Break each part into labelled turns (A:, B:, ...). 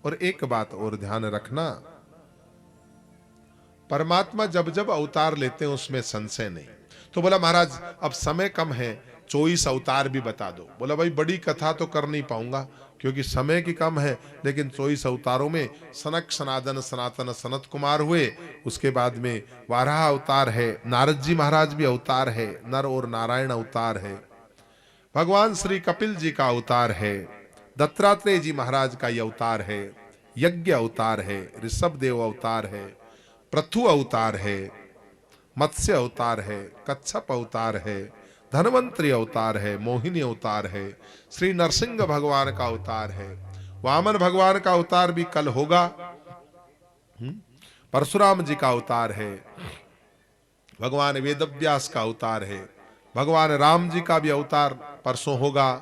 A: और एक बात और ध्यान रखना, परमात्मा जब जब अवतार लेते हैं उसमें संशय नहीं। तो बोला महाराज अब समय कम है, 24 अवतार भी बता दो। बोला भाई बड़ी कथा तो कर नहीं पाऊंगा क्योंकि समय की कम है, लेकिन 24 अवतारों में सनक सनातन सनातन सनत कुमार हुए, उसके बाद में वाराह अवतार है, नारद जी महाराज भी अवतार है, नर और नारायण अवतार है, भगवान श्री कपिल जी का अवतार है, दत्तात्रेय जी महाराज का ये अवतार है, यज्ञ अवतार है, ऋषभ देव अवतार है, पृथु अवतार है, मत्स्य अवतार है, कच्छप अवतार है, धनवंतरी अवतार है, मोहिनी अवतार है, श्री नरसिंह भगवान का अवतार है, वामन भगवान का अवतार भी कल होगा, परशुराम जी का अवतार है, भगवान वेदव्यास का अवतार है, भगवान राम जी का भी अवतार परसों होगा,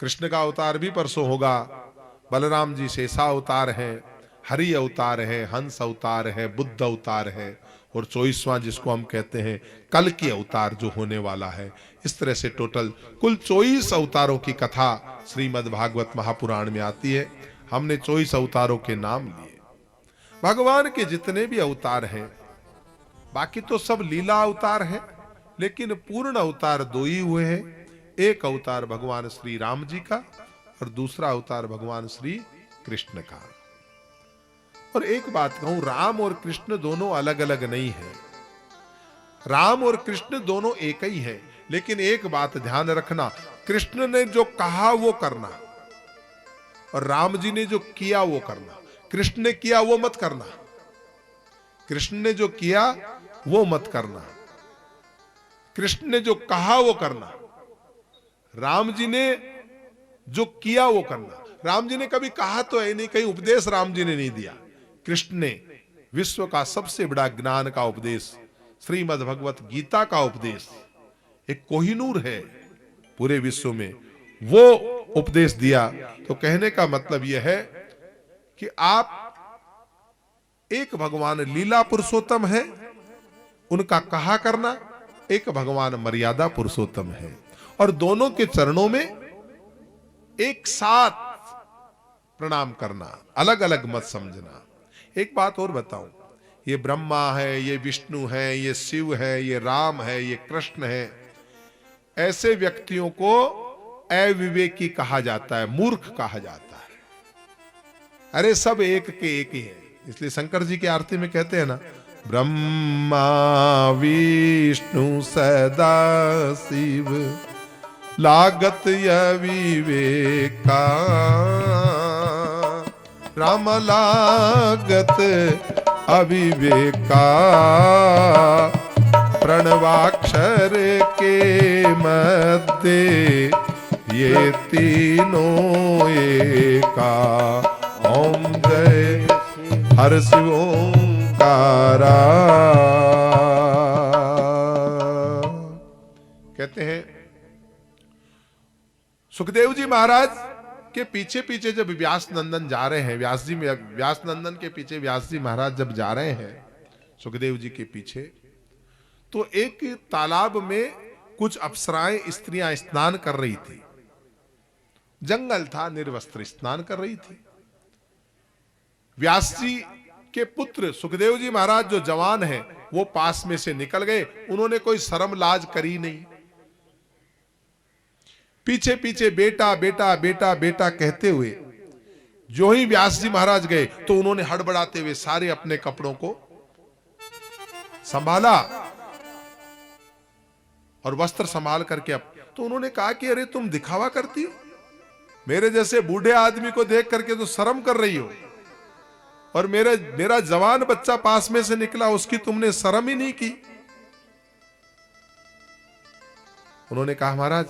A: कृष्ण का अवतार भी परसों होगा, बलराम जी शेषा अवतार है, हरि अवतार है, हंस अवतार है, बुद्ध अवतार है, और 24वां जिसको हम कहते हैं कल की अवतार जो होने वाला है। इस तरह से टोटल कुल 24 अवतारों की कथा श्रीमद् भागवत महापुराण में आती है। हमने 24 अवतारों के नाम लिए। भगवान के जितने भी अवतार हैं, बाकी तो सब लीला अवतार है, लेकिन पूर्ण अवतार दो ही हुए हैं। एक अवतार भगवान श्री राम जी का और दूसरा अवतार भगवान श्री कृष्ण का। और एक बात कहूं, राम और कृष्ण दोनों अलग अलग नहीं है, राम और कृष्ण दोनों एक ही है। लेकिन एक बात ध्यान रखना, कृष्ण ने जो कहा वो करना और राम जी ने जो किया वो करना। कृष्ण ने किया वो मत करना, कृष्ण ने जो किया वो मत करना, कृष्ण ने जो कहा वो करना, राम जी ने जो किया वो करना। राम जी ने कभी कहा तो है नहीं, कहीं उपदेश राम जी ने नहीं दिया। कृष्ण ने विश्व का सबसे बड़ा ज्ञान का उपदेश, श्रीमद् भगवत गीता का उपदेश, एक कोहिनूर है पूरे विश्व में, वो उपदेश दिया। तो कहने का मतलब यह है कि आप एक भगवान लीला पुरुषोत्तम है, उनका कहा करना, एक भगवान मर्यादा पुरुषोत्तम है, और दोनों के चरणों में एक साथ प्रणाम करना, अलग अलग मत समझना। एक बात और बताऊं, ये ब्रह्मा है, ये विष्णु है, ये शिव है, ये राम है, ये कृष्ण है, ऐसे व्यक्तियों को अविवेकी कहा जाता है, मूर्ख कहा जाता है। अरे सब एक के एक ही है। इसलिए शंकर जी की आरती में कहते हैं ना, ब्रह्मा विष्णु सदा शिव लागत अविवेका, राम लागत अविवेका, प्रणवाक्षर के मध्य ये तीनों एका, ओम जय हर शिव ओंकारा। कहते हैं सुखदेव जी महाराज के पीछे पीछे जब व्यास नंदन जा रहे हैं, व्यास नंदन के पीछे व्यास जी महाराज जब जा रहे हैं सुखदेव जी के पीछे, तो एक तालाब में कुछ अप्सराएं स्त्रियां स्नान कर रही थी। जंगल था, निर्वस्त्र स्नान कर रही थी। व्यास जी के पुत्र सुखदेव जी महाराज जो जवान हैं, वो पास में से निकल गए। उन्होंने कोई शर्म लाज करी नहीं, पीछे पीछे बेटा बेटा बेटा बेटा कहते हुए जो ही व्यास जी महाराज गए तो उन्होंने हड़बड़ाते हुए सारे अपने कपड़ों को संभाला और वस्त्र संभाल करके तो उन्होंने कहा कि अरे तुम दिखावा करती हो, मेरे जैसे बूढ़े आदमी को देख करके तो शर्म कर रही हो, और मेरा जवान बच्चा पास में से निकला, उसकी तुमने शर्म ही नहीं की। उन्होंने कहा महाराज,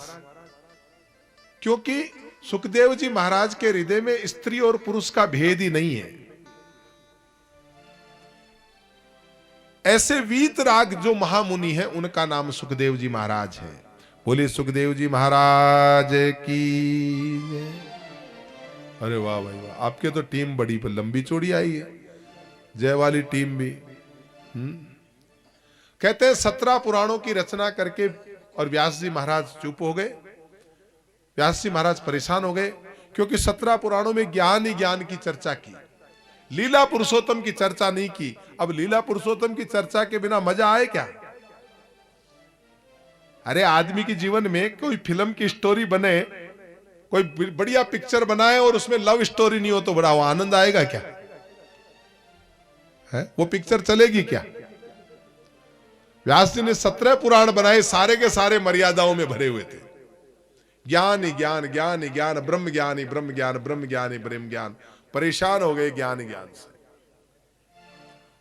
A: क्योंकि सुखदेव जी महाराज के हृदय में स्त्री और पुरुष का भेद ही नहीं है। ऐसे वीतराग जो महामुनि हैं, उनका नाम सुखदेव जी महाराज है। बोले सुखदेव जी महाराज की। अरे वाह भाई वाह, आपके तो टीम बड़ी लंबी चौड़ी आई है, जय वाली टीम भी। कहते हैं 17 पुराणों की रचना करके और व्यास जी महाराज चुप हो गए। व्यास जी महाराज परेशान हो गए क्योंकि 17 पुराणों में ज्ञान ही ज्ञान की चर्चा की, लीला पुरुषोत्तम की चर्चा नहीं की। अब लीला पुरुषोत्तम की चर्चा के बिना मजा आए क्या? अरे आदमी के जीवन में कोई फिल्म की स्टोरी बने, कोई बढ़िया पिक्चर बनाए और उसमें लव स्टोरी नहीं हो तो बड़ा वो आनंद आएगा क्या? है वो पिक्चर चलेगी क्या? व्यास जी ने 17 पुराण बनाए, सारे के सारे मर्यादाओं में भरे हुए थे। ज्ञान ही ज्ञान, ज्ञान ही ज्ञान, ब्रह्म ज्ञान ही ब्रह्म ज्ञान, ब्रह्म ज्ञान ही ब्रह्म ज्ञान। परेशान हो गए ज्ञान ज्ञान से,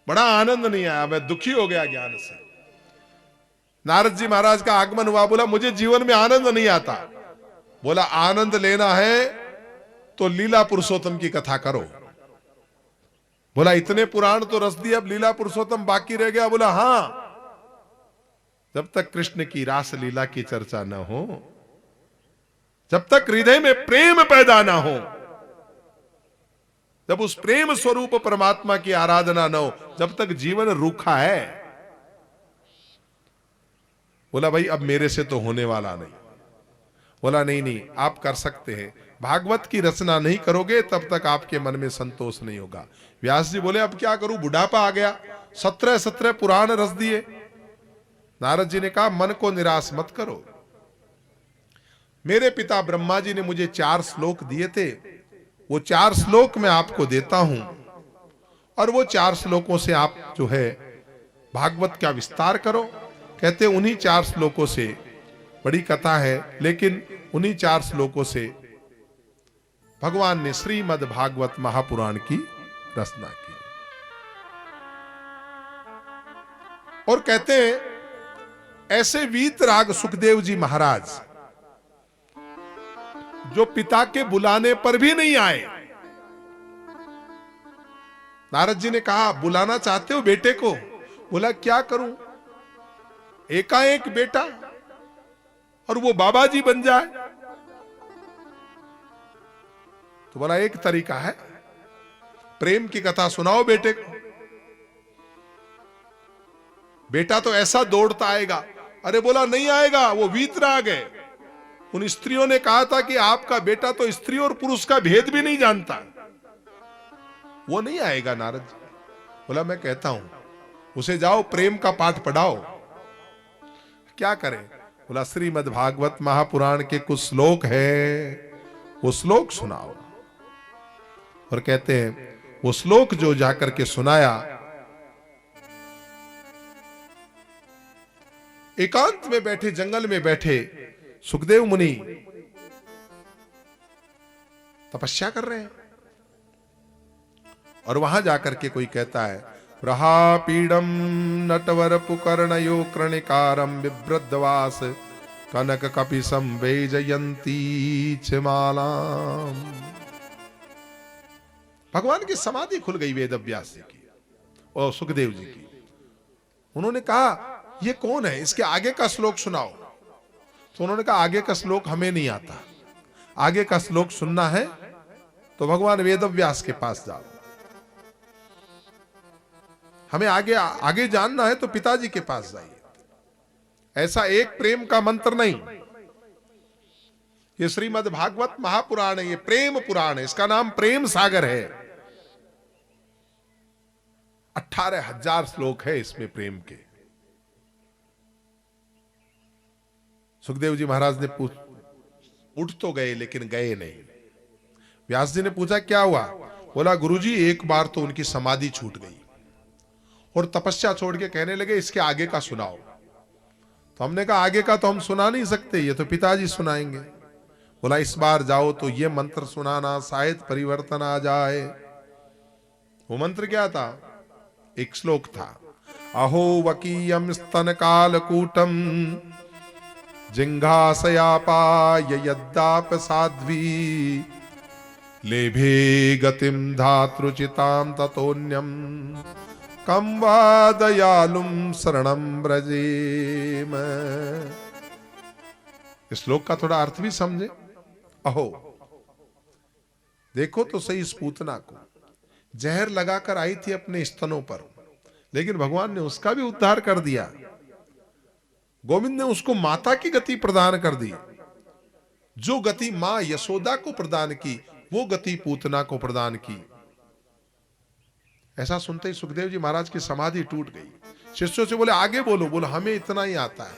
A: बड़ा आनंद नहीं आया, मैं दुखी हो गया ज्ञान से। नारद जी महाराज का आगमन हुआ, बोला मुझे जीवन में आनंद नहीं आता। बोला आनंद लेना है तो लीला पुरुषोत्तम की कथा करो। बोला इतने पुराण तो रस दिए, अब लीला पुरुषोत्तम बाकी रह गया। बोला हां, जब तक कृष्ण की रास लीला की चर्चा न हो, जब तक हृदय में प्रेम पैदा ना हो, जब उस प्रेम स्वरूप परमात्मा की आराधना न हो, जब तक जीवन रूखा है। बोला भाई अब मेरे से तो होने वाला नहीं। बोला नहीं नहीं, आप कर सकते हैं, भागवत की रचना नहीं करोगे तब तक आपके मन में संतोष नहीं होगा। व्यास जी बोले अब क्या करूं, बुढ़ापा आ गया, 17 पुराण रच दिए। नारद जी ने कहा मन को निराश मत करो, मेरे पिता ब्रह्मा जी ने मुझे 4 श्लोक दिए थे, वो 4 श्लोक मैं आपको देता हूं और वो 4 श्लोकों से आप जो है भागवत का विस्तार करो। कहते उन्हीं 4 श्लोकों से, बड़ी कथा है लेकिन उन्हीं 4 श्लोकों से भगवान ने श्रीमद् भागवत महापुराण की रचना की। और कहते हैं ऐसे वीतराग सुखदेव जी महाराज जो पिता के बुलाने पर भी नहीं आए। नारद जी ने कहा बुलाना चाहते हो बेटे को? बोला क्या करूं, एकाएक बेटा और वो बाबा जी बन जाए। तो बोला एक तरीका है, प्रेम की कथा सुनाओ बेटे को। बेटा तो ऐसा दौड़ता आएगा। अरे बोला नहीं आएगा, वो वीतराग है। उन स्त्रियों ने कहा था कि आपका बेटा तो स्त्री और पुरुष का भेद भी नहीं जानता, वो नहीं आएगा। नारद जी बोला मैं कहता हूं उसे जाओ प्रेम का पाठ पढ़ाओ। क्या करें? बोला श्रीमद् भागवत महापुराण के कुछ श्लोक है, वो श्लोक सुनाओ। और कहते हैं वो श्लोक जो जाकर के सुनाया, एकांत में बैठे, जंगल में बैठे सुखदेव मुनि तपस्या कर रहे हैं और वहां जाकर के कोई कहता है प्रहापीडम नटवर पुकर्णयो कृणिकारम बिभ्रद्वास कनक कपिसं वैजयंती च मालाम। भगवान की समाधि खुल गई वेद व्यास जी की और सुखदेव जी की। उन्होंने कहा ये कौन है, इसके आगे का श्लोक सुनाओ। तो उन्होंने कहा आगे का श्लोक हमें नहीं आता, आगे का श्लोक सुनना है तो भगवान वेद व्यास के पास जाओ। हमें आगे आगे जानना है तो पिताजी के पास जाइए। ऐसा एक प्रेम का मंत्र नहीं, ये श्रीमद् भागवत महापुराण है, ये प्रेम पुराण है, इसका नाम प्रेम सागर है। 18,000 श्लोक है इसमें प्रेम के। सुखदेव जी महाराज ने उठ तो गए लेकिन गए नहीं। व्यास जी ने पूछा क्या हुआ? बोला गुरुजी एक बार तो उनकी समाधि छूट गई और तपस्या छोड़ के कहने लगे इसके आगे का सुनाओ। तो हमने कहा आगे का तो हम सुना नहीं सकते, ये तो पिताजी सुनाएंगे। बोला इस बार जाओ तो ये मंत्र सुनाना, शायद परिवर्तन आ जाए। वो मंत्र क्या था? एक श्लोक था, अहो वकीयम स्तन कालकूटम जिंघासयापाय यद्दाप साध्वी लेभे गतिम धातृचिताम ततोन्यम कम वा दयालुम शरणम ब्रजेम। इस श्लोक का थोड़ा अर्थ भी समझे। अहो देखो तो सही, इस पूतना को जहर लगाकर आई थी अपने स्तनों पर, लेकिन भगवान ने उसका भी उद्धार कर दिया। गोविंद ने उसको माता की गति प्रदान कर दी। जो गति मां यशोदा को प्रदान की वो गति पूतना को प्रदान की। ऐसा सुनते ही सुखदेव जी महाराज की समाधि टूट गई। शिष्यों से बोले आगे बोलो। बोलो हमें इतना ही आता है,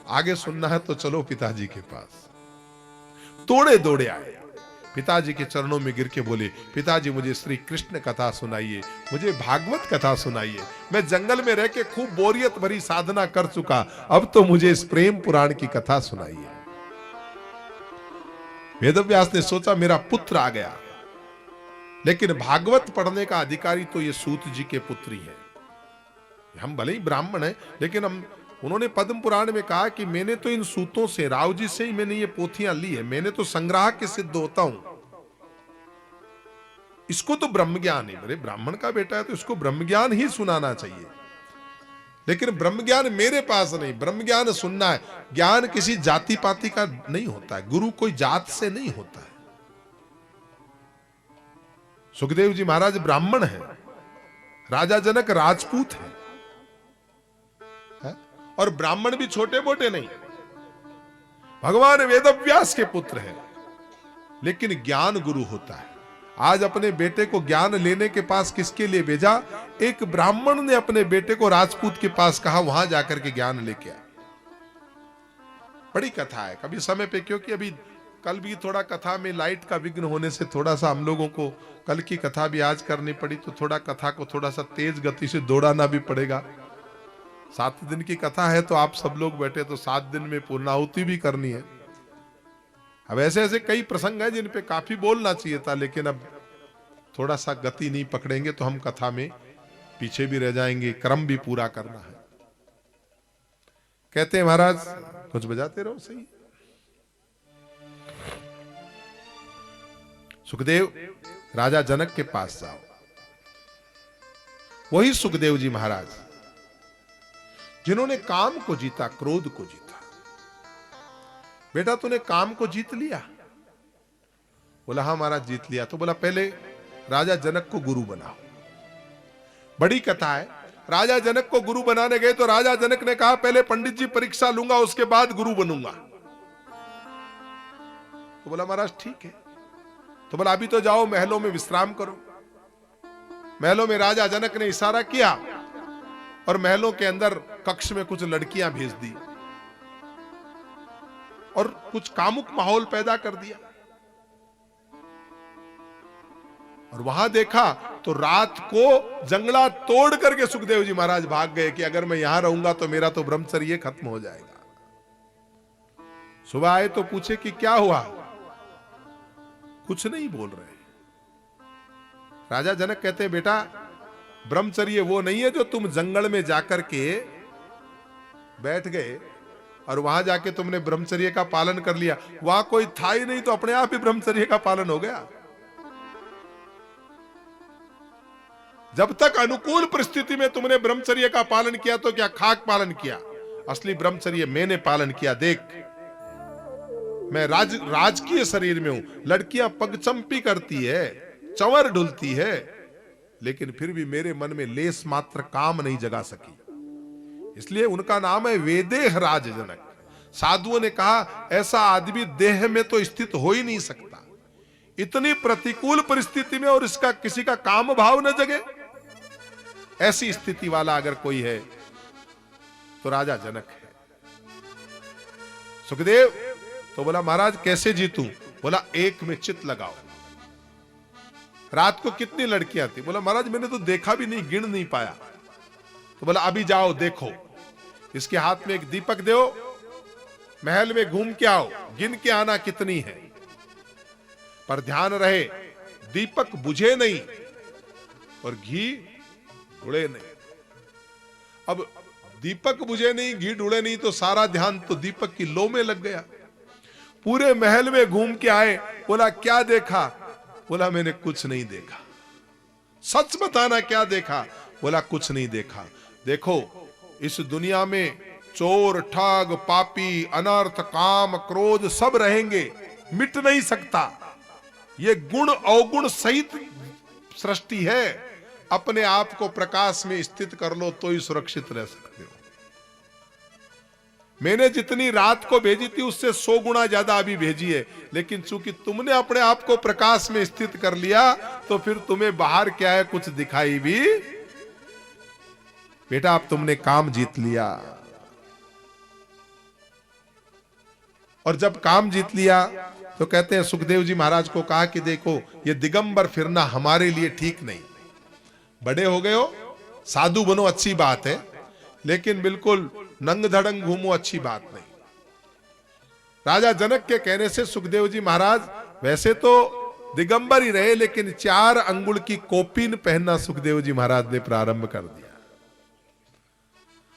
A: आगे सुनना है तो चलो पिताजी के पास। तोड़े दौड़े आए, पिताजी के चरणों में गिर के बोले पिताजी मुझे श्री कृष्ण कथा सुनाइए, मुझे भागवत कथा सुनाइए। मैं जंगल में रह के खूब बोरियत भरी साधना कर चुका, अब तो मुझे इस प्रेम पुराण की कथा सुनाइए। वेदव्यास ने सोचा मेरा पुत्र आ गया, लेकिन भागवत पढ़ने का अधिकारी तो ये सूत जी के पुत्री है। हम भले ही ब्राह्मण हैं, लेकिन उन्होंने पद्म पुराण में कहा कि मैंने तो इन सूतों से, राव जी से ही मैंने ये पोथियां ली है, मैंने तो संग्राह के सिद्ध होता हूं। इसको तो ब्रह्म ज्ञान है, मेरे ब्राह्मण का बेटा है तो इसको ब्रह्म ज्ञान ही सुनाना चाहिए। लेकिन ब्रह्म ज्ञान मेरे पास नहीं, ब्रह्म ज्ञान सुनना है। ज्ञान किसी जाति पाति का नहीं होता है, गुरु कोई जात से नहीं होता है। सुखदेव जी महाराज ब्राह्मण हैं, राजा जनक राजपूत हैं, और ब्राह्मण भी छोटे मोटे नहीं, भगवान वेदव्यास के पुत्र हैं। लेकिन ज्ञान गुरु होता है। आज अपने बेटे को ज्ञान लेने के पास किसके लिए भेजा? एक ब्राह्मण ने अपने बेटे को राजपूत के पास कहा वहां जाकर के ज्ञान लेके आ। बड़ी कथा है, कभी समय पे, क्योंकि अभी कल भी थोड़ा कथा में लाइट का विघ्न होने से थोड़ा सा हम लोगों को कल की कथा भी आज करनी पड़ी, तो थोड़ा कथा को थोड़ा सा तेज गति से दौड़ाना भी पड़ेगा। 7 दिन की कथा है तो आप सब लोग बैठे तो 7 दिन में पूर्णाहुति भी करनी है। अब ऐसे ऐसे कई प्रसंग हैं जिन पे काफी बोलना चाहिए था, लेकिन अब थोड़ा सा गति नहीं पकड़ेंगे तो हम कथा में पीछे भी रह जाएंगे, क्रम भी पूरा करना है। कहते हैं महाराज कुछ बजाते रहो, सही। सुखदेव राजा जनक के पास जाओ। वही सुखदेव जी महाराज जिन्होंने काम को जीता, क्रोध को जीता। बेटा तूने काम को जीत लिया? बोला हाँ महाराज जीत लिया। तो बोला पहले राजा जनक को गुरु बनाओ। बड़ी कथा है। राजा जनक को गुरु बनाने गए तो राजा जनक ने कहा पहले पंडित जी परीक्षा लूंगा, उसके बाद गुरु बनूंगा। तो बोला महाराज ठीक है। तो बोला अभी तो जाओ महलों में विश्राम करो। महलों में राजा जनक ने इशारा किया और महलों के अंदर कक्ष में कुछ लड़कियां भेज दी और कुछ कामुक माहौल पैदा कर दिया। और वहां देखा तो रात को जंगला तोड़ करके सुखदेव जी महाराज भाग गए कि अगर मैं यहां रहूंगा तो मेरा तो ब्रह्मचर्य खत्म हो जाएगा। सुबह आए तो पूछे कि क्या हुआ? कुछ नहीं बोल रहे। राजा जनक कहते हैं बेटा ब्रह्मचर्य वो नहीं है जो तुम जंगल में जाकर के बैठ गए और वहां जाके तुमने ब्रह्मचर्य का पालन कर लिया, वहां कोई था ही नहीं तो अपने आप ही ब्रह्मचर्य का पालन हो गया। जब तक अनुकूल परिस्थिति में तुमने ब्रह्मचर्य का पालन किया तो क्या खाक पालन किया? असली ब्रह्मचर्य मैंने पालन किया। देख मैं राजकीय शरीर में हूं, लड़कियां पगचंपी करती है, चंवर ढुलती है, लेकिन फिर भी मेरे मन में लेस मात्र काम नहीं जगा सकी। इसलिए उनका नाम है वेदेह राज जनक। साधुओं ने कहा ऐसा आदमी देह में तो स्थित हो ही नहीं सकता, इतनी प्रतिकूल परिस्थिति में और इसका किसी का काम भाव न जगे। ऐसी स्थिति वाला अगर कोई है तो राजा जनक है। सुखदेव तो बोला महाराज कैसे जीतूं? बोला एक में चित लगाओ। रात को कितनी लड़कियां थी? बोला महाराज मैंने तो देखा भी नहीं, गिन नहीं पाया। तो बोला अभी जाओ देखो, इसके हाथ में एक दीपक दो, महल में घूम के आओ, गिन के आना कितनी है, पर ध्यान रहे दीपक बुझे नहीं और घी उड़े नहीं। अब दीपक बुझे नहीं, घी उड़े नहीं तो सारा ध्यान तो दीपक की लो में लग गया। पूरे महल में घूम के आए। बोला क्या देखा? बोला मैंने कुछ नहीं देखा। सच बताना क्या देखा? बोला कुछ नहीं देखा। देखो इस दुनिया में चोर, ठग, पापी, अनर्थ, काम, क्रोध सब रहेंगे, मिट नहीं सकता। ये गुण अवगुण सहित सृष्टि है। अपने आप को प्रकाश में स्थित कर लो तो ही सुरक्षित रह सकते हो। मैंने जितनी रात को भेजी थी उससे 100 गुना ज्यादा अभी भेजी है, लेकिन चूंकि तुमने अपने आप को प्रकाश में स्थित कर लिया तो फिर तुम्हें बाहर क्या है कुछ दिखाई भी। बेटा अब तुमने काम जीत लिया, और जब काम जीत लिया तो कहते हैं सुखदेव जी महाराज को कहा कि देखो ये दिगंबर फिरना हमारे लिए ठीक नहीं, बड़े हो गए हो, साधु बनो अच्छी बात है, लेकिन बिल्कुल नंग धड़ंग घूमो अच्छी बात नहीं। राजा जनक के कहने से सुखदेव जी महाराज वैसे तो दिगंबर ही रहे, लेकिन 4 अंगुल की कोपीन पहनना सुखदेव जी महाराज ने प्रारंभ कर दिया।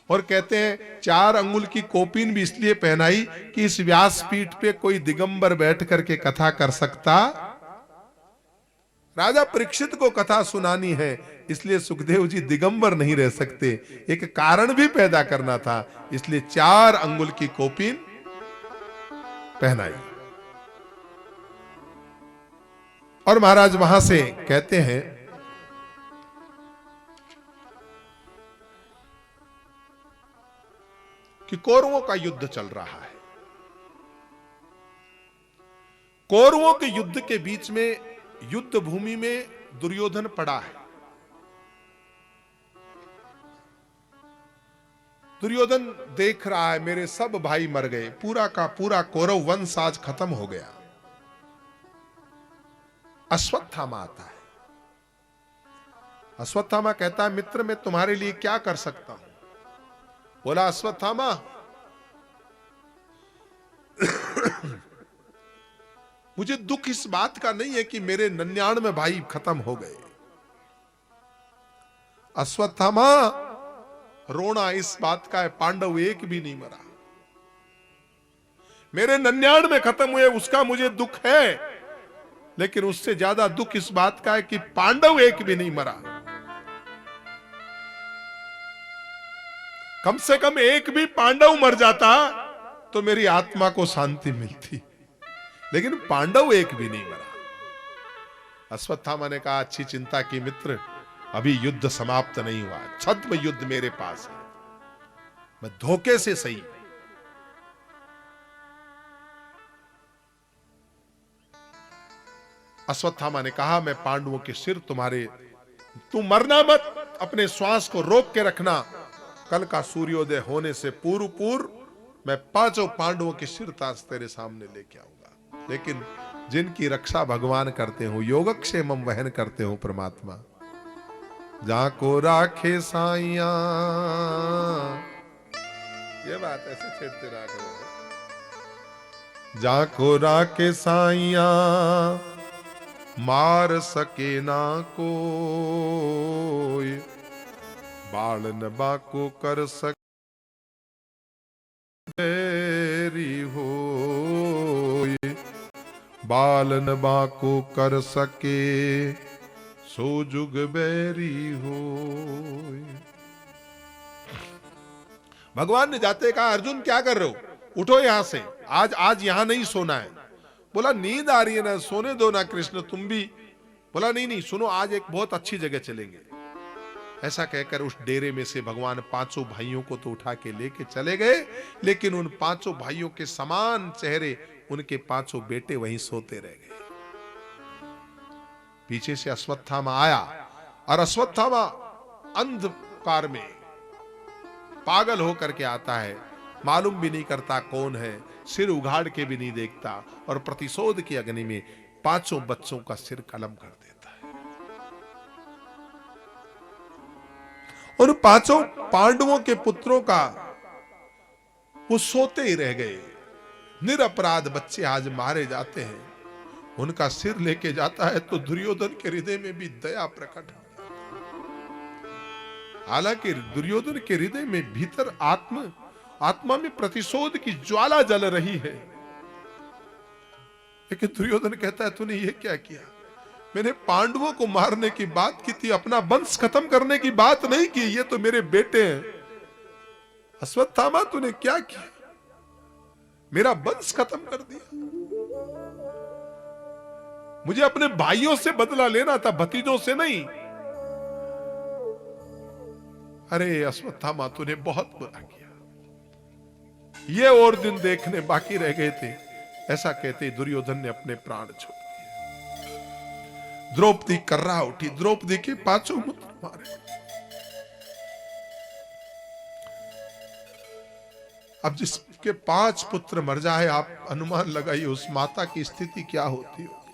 A: और कहते हैं 4 अंगुल की कोपीन भी इसलिए पहनाई कि इस व्यासपीठ पे कोई दिगंबर बैठ करके कथा कर सकता। राजा परीक्षित को कथा सुनानी है, इसलिए सुखदेव जी दिगंबर नहीं रह सकते, एक कारण भी पैदा करना था, इसलिए 4 अंगुल की कोपीन पहनाई। और महाराज वहां से कहते हैं कि कौरवों का युद्ध चल रहा है। कौरवों के युद्ध के बीच में युद्ध भूमि में दुर्योधन पड़ा है। दुर्योधन देख रहा है मेरे सब भाई मर गए, पूरा का पूरा कौरव वंश आज खत्म हो गया। अश्वत्थामा आता है। अश्वत्थामा कहता है मित्र मैं तुम्हारे लिए क्या कर सकता हूं। बोला अश्वत्थामा मुझे दुख इस बात का नहीं है कि मेरे 99 भाई खत्म हो गए। अश्वत्थामा रोना इस बात का है पांडव एक भी नहीं मरा। मेरे 99 खत्म हुए उसका मुझे दुख है, लेकिन उससे ज्यादा दुख इस बात का है कि पांडव एक भी नहीं मरा। कम से कम एक भी पांडव मर जाता तो मेरी आत्मा को शांति मिलती, लेकिन पांडव एक भी नहीं मरा। अश्वत्थामा ने कहा अच्छी चिंता की मित्र, अभी युद्ध समाप्त नहीं हुआ, छद्म युद्ध मेरे पास है, मैं धोखे से सही। अश्वत्थामा ने कहा मैं पांडवों के सिर तुम्हारे, तुम मरना मत, अपने श्वास को रोक के रखना, कल का सूर्योदय होने से पूर्व पूर्व मैं 5 पांडवों के सिर ताज तेरे सामने लेके आऊंगा। लेकिन जिनकी रक्षा भगवान करते हो, योगक्षेमम वहन करते हो परमात्मा, जाको राखे साइया, ये बात ऐसे छेड़ते रहा करो, जाको राखे साइया मार सके ना कोई, बालन बाको कर सके हो, बालन बाको कर सके सो जुग बैरी हो। भगवान ने जाते कहा अर्जुन क्या कर रहे हो, उठो यहां से, आज यहां नहीं सोना है। बोला नींद आ रही है ना, सोने दो ना कृष्ण तुम भी। बोला नहीं नहीं सुनो, आज एक बहुत अच्छी जगह चलेंगे। ऐसा कहकर उस डेरे में से भगवान 5 भाइयों को तो उठा के लेके चले गए, लेकिन उन 5 भाइयों के समान चेहरे उनके 5 बेटे वहीं सोते रह गए। पीछे से अश्वत्थामा आया, और अश्वत्थामा अंधकार में पागल होकर के आता है, मालूम भी नहीं करता कौन है, सिर उघाड़ के भी नहीं देखता, और प्रतिशोध की अग्नि में 5 बच्चों का सिर कलम कर देता है। और 5 पांडवों के पुत्रों का वो सोते ही रह गए। निरपराध बच्चे आज मारे जाते हैं, उनका सिर लेके जाता है तो दुर्योधन के हृदय में भी दया प्रकट हो जाती है। हालांकि दुर्योधन के हृदय में भीतर आत्मा में प्रतिशोध की ज्वाला जल रही है, लेकिन दुर्योधन कहता है तूने ये क्या किया, मैंने पांडवों को मारने की बात की थी, अपना वंश खत्म करने की बात नहीं की, ये तो मेरे बेटे हैं। अश्वत्थामा तूने क्या किया, मेरा वंश खत्म कर दिया। मुझे अपने भाइयों से बदला लेना था, भतीजों से नहीं। अरे अश्वत्थामा तूने बहुत बुरा किया। ये और दिन देखने बाकी रह गए थे। ऐसा कहते दुर्योधन ने अपने प्राण छोड़ दिए। द्रौपदी कर्रा उठी, द्रौपदी के पांचों पुत्र मारे। अब जिसके 5 पुत्र मर जाए, आप अनुमान लगाइए उस माता की स्थिति क्या होती होगी।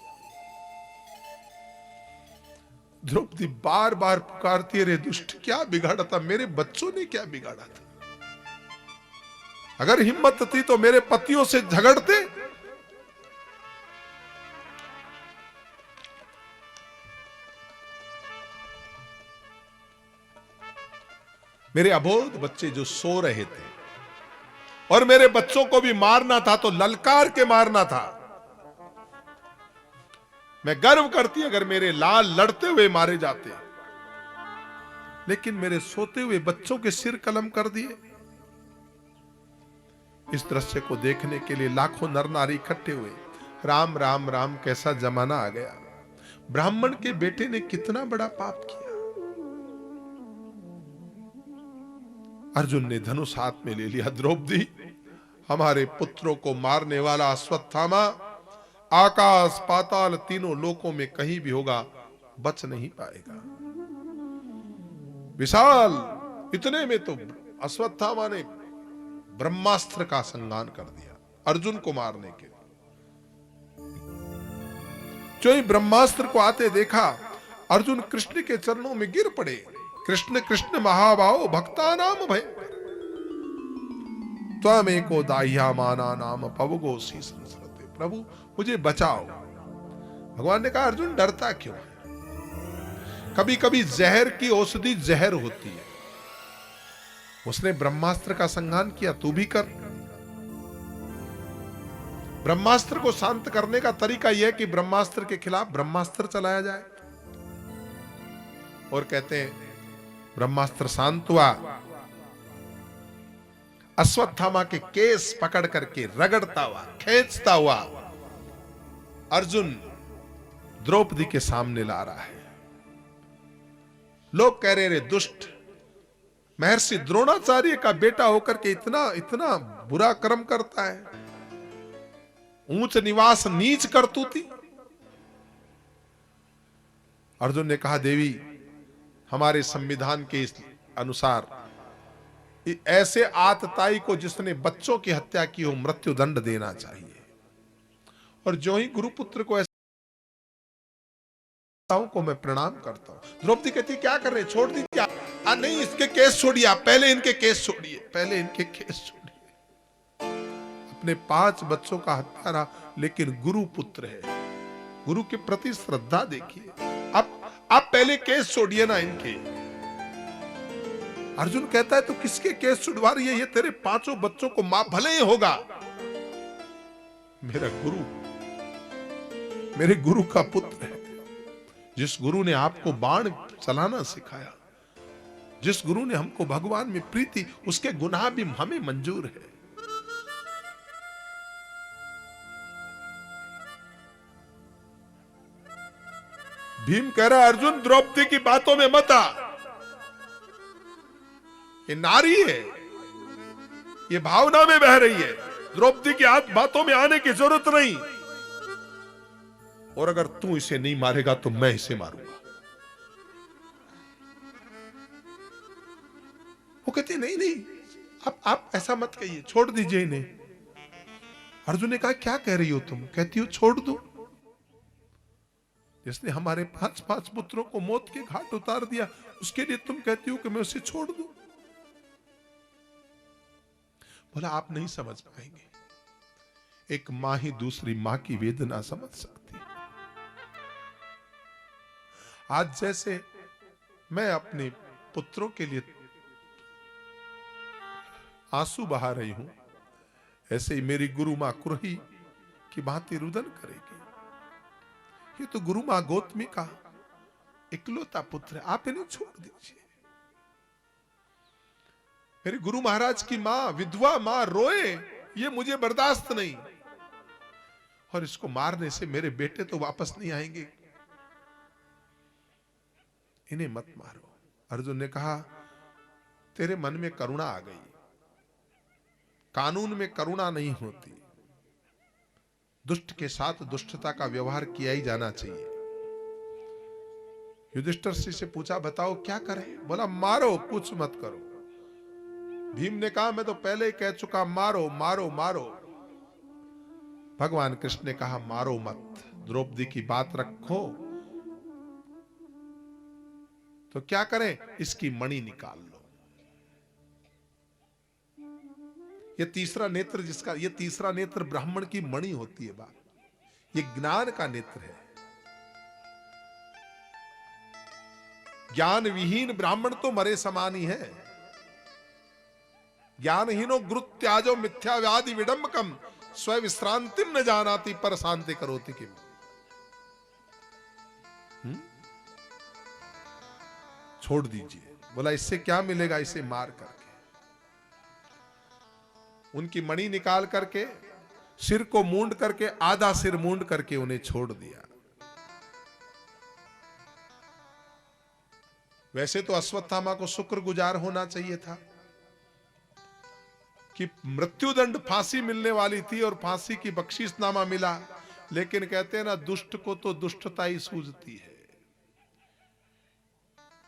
A: द्रौपदी बार बार पुकारती है, रे दुष्ट क्या बिगाड़ा था, मेरे बच्चों ने क्या बिगाड़ा था। अगर हिम्मत थी तो मेरे पतियों से झगड़ते। मेरे अबोध बच्चे जो सो रहे थे और मेरे बच्चों को भी मारना था तो ललकार के मारना था। मैं गर्व करती अगर मेरे लाल लड़ते हुए मारे जाते, लेकिन मेरे सोते हुए बच्चों के सिर कलम कर दिए। इस दृश्य को देखने के लिए लाखों नर नारी इकट्ठे हुए। राम राम राम, कैसा जमाना आ गया। ब्राह्मण के बेटे ने कितना बड़ा पाप किया। अर्जुन ने धनुष हाथ में ले लिया। द्रौपदी, हमारे पुत्रों को मारने वाला अश्वत्थामा आकाश पाताल तीनों लोकों में कहीं भी होगा, बच नहीं पाएगा। विशाल, इतने में तो अश्वत्थामा ने ब्रह्मास्त्र का संगान कर दिया अर्जुन को मारने के लिए। जो ही ब्रह्मास्त्र को आते देखा, अर्जुन कृष्ण के चरणों में गिर पड़े। कृष्ण कृष्ण महाभाव भक्ता नाम भय, त्वमेको दाह्यमाना नाम पवगो सी संसरते। प्रभु मुझे बचाओ। भगवान ने कहा, अर्जुन डरता क्यों है? कभी कभी जहर की औषधि जहर होती है। उसने ब्रह्मास्त्र का संगान किया, तू भी कर। ब्रह्मास्त्र को शांत करने का तरीका यह कि ब्रह्मास्त्र के खिलाफ ब्रह्मास्त्र चलाया जाए। और कहते हैं ब्रह्मास्त्र शांत हुआ, अश्वत्थामा के केस पकड़ करके रगड़ता हुआ, खींचता हुआ अर्जुन द्रौपदी के सामने ला रहा है। लोग कह रहे, रे दुष्ट, महर्षि द्रोणाचार्य का बेटा होकर के इतना इतना बुरा कर्म करता है, ऊंच निवास नीच करतूती। अर्जुन ने कहा, देवी, हमारे संविधान के अनुसार ऐसे आतताई को जिसने बच्चों की हत्या की हो मृत्यु दंड देना चाहिए। और जो ही गुरुपुत्र को को मैं प्रणाम करता हूं। द्रौपदी कहती, क्या कर रहे, छोड़ दीजिए। नहीं, इसके केस छोड़िए, आप पहले इनके केस छोड़िए, पहले इनके केस छोड़िए। अपने 5 बच्चों का हत्यारा, लेकिन गुरु पुत्र है, गुरु के प्रति श्रद्धा देखिए। आप पहले केस छोड़िए ना इनके। अर्जुन कहता है, तो किसके केस छुड़वा रही है? ये तेरे 5 बच्चों को मां भले ही होगा, मेरा गुरु, मेरे गुरु का पुत्र है। जिस गुरु ने आपको बाण चलाना सिखाया, जिस गुरु ने हमको भगवान में प्रीति, उसके गुनाह भी हमें मंजूर है। भीम कह रहा, अर्जुन द्रौपदी की बातों में मत आ, ये नारी है, ये भावना में बह रही है, द्रौपदी की बातों में आने की जरूरत नहीं। और अगर तू इसे नहीं मारेगा तो मैं इसे मारूंगा। वो कहती, नहीं नहीं, आप ऐसा मत कहिए, छोड़ दीजिए इन्हें। अर्जुन ने कहा, क्या कह रही हो तुम? कहती हो छोड़ दो। जिसने हमारे 5 पुत्रों को मौत के घाट उतार दिया, उसके लिए तुम कहती हो कि मैं उसे छोड़ दूं? बोला, आप नहीं समझ पाएंगे। एक मां ही दूसरी मां की वेदना समझ सकती। आज जैसे मैं अपने पुत्रों के लिए आंसू बहा रही हूं, ऐसे ही मेरी गुरु मां कुरही की भांति रुदन करेगी। ये तो गुरु मां गौतमी का इकलौता पुत्र है, आप इन्हें छोड़ दीजिए। मेरे गुरु महाराज की मां, विधवा मां रोए, ये मुझे बर्दाश्त नहीं। और इसको मारने से मेरे बेटे तो वापस नहीं आएंगे, इन्हें मत मारो। अर्जुन ने कहा, तेरे मन में करुणा आ गई, कानून में करुणा नहीं होती, दुष्ट के साथ दुष्टता का व्यवहार किया ही जाना चाहिए। युधिष्ठिर से पूछा, बताओ क्या करें? बोला मारो, कुछ मत करो। भीम ने कहा, मैं तो पहले ही कह चुका, मारो मारो मारो। भगवान कृष्ण ने कहा, मारो मत, द्रौपदी की बात रखो। तो क्या करें? इसकी मणि निकाल लो। ये तीसरा नेत्र जिसका, ये तीसरा नेत्र ब्राह्मण की मणि होती है बात, ये ज्ञान का नेत्र है। ज्ञान विहीन ब्राह्मण तो मरे समान ही है। ज्ञानहीनो गुरुत्याजो मिथ्याव्याधि विडंबकम स्व विश्रांतिम न जानाति पर शांति करोति किम। छोड़ दीजिए। बोला इससे क्या मिलेगा? इसे मार करके, उनकी मणि निकाल करके, सिर को मूंड करके, आधा सिर मूंड करके उन्हें छोड़ दिया। वैसे तो अश्वत्थामा को शुक्रगुजार होना चाहिए था कि मृत्युदंड फांसी मिलने वाली थी और फांसी की बख्शीशनामा मिला, लेकिन कहते हैं ना, दुष्ट को तो दुष्टता ही सूझती है।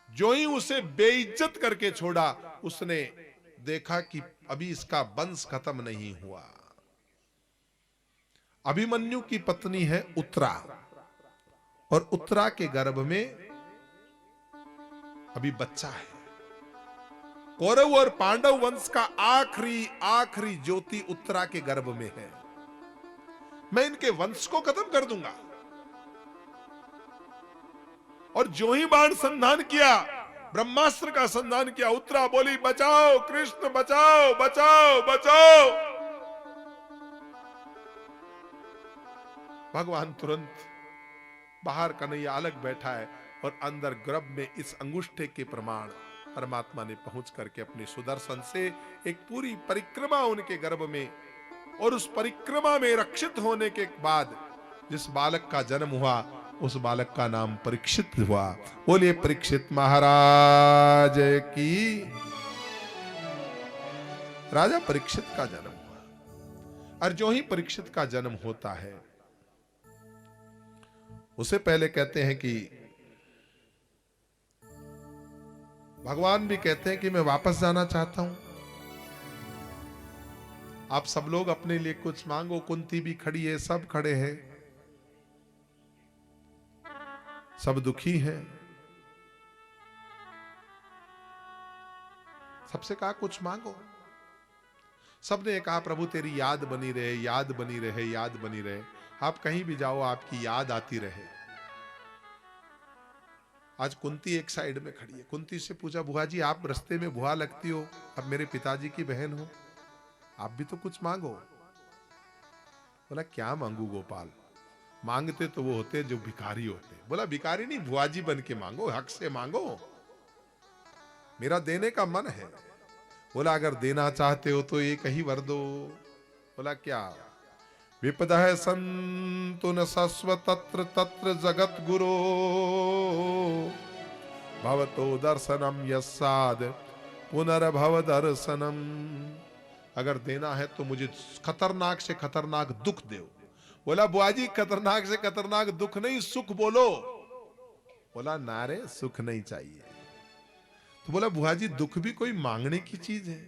A: जो ही उसे बेइज्जत करके छोड़ा, उसने देखा कि अभी इसका वंश खत्म नहीं हुआ। अभिमन्यु की पत्नी है उत्तरा, और उत्तरा के गर्भ में अभी बच्चा है। कौरव और पांडव वंश का आखिरी ज्योति उत्तरा के गर्भ में है। मैं इनके वंश को खत्म कर दूंगा। और जो ही बाण संधान किया, ब्रह्मास्त्र का संधान किया, उत्तरा बोली, बचाओ कृष्ण, बचाओ बचाओ बचाओ। भगवान तुरंत बाहर कन्हैया अलग बैठा है, और अंदर गर्भ में इस अंगूठे के प्रमाण परमात्मा ने पहुंच करके अपने सुदर्शन से एक पूरी परिक्रमा उनके गर्भ में, और उस परिक्रमा में रक्षित होने के बाद जिस बालक का जन्म हुआ, उस बालक का नाम परीक्षित हुआ। बोलिए परीक्षित महाराज की। राजा परीक्षित का जन्म हुआ, और जो ही परीक्षित का जन्म होता है, उसे पहले कहते हैं कि भगवान भी कहते हैं कि मैं वापस जाना चाहता हूं, आप सब लोग अपने लिए कुछ मांगो। कुंती भी खड़ी है, सब खड़े हैं, सब दुखी हैं। सबसे कहा कुछ मांगो। सबने कहा प्रभु तेरी याद बनी रहे, याद बनी रहे, याद बनी रहे। आप कहीं भी जाओ आपकी याद आती रहे। आज कुंती एक साइड में खड़ी है। कुंती से पूछा, बुआ जी आप रास्ते में बुआ लगती हो, अब मेरे पिताजी की बहन हो, आप भी तो कुछ मांगो। बोला क्या मांगू गोपाल? मांगते तो वो होते जो भिखारी होते। बोला भिखारी नहीं, बुआ जी बन के मांगो, हक से मांगो, मेरा देने का मन है। बोला अगर देना चाहते हो तो एक ही वर दो। बोला क्या? विपदः सन्तु न सस्व तत्र तत्र जगत गुरो भवतो दर्शनम यस्साद पुनर्भव दर्शनम। अगर देना है तो मुझे खतरनाक से खतरनाक दुख दो। बोला बुआ जी खतरनाक से खतरनाक दुख नहीं, सुख बोलो। बोला नारे सुख नहीं चाहिए। तो बोला बुआ जी दुख भी कोई मांगने की चीज है?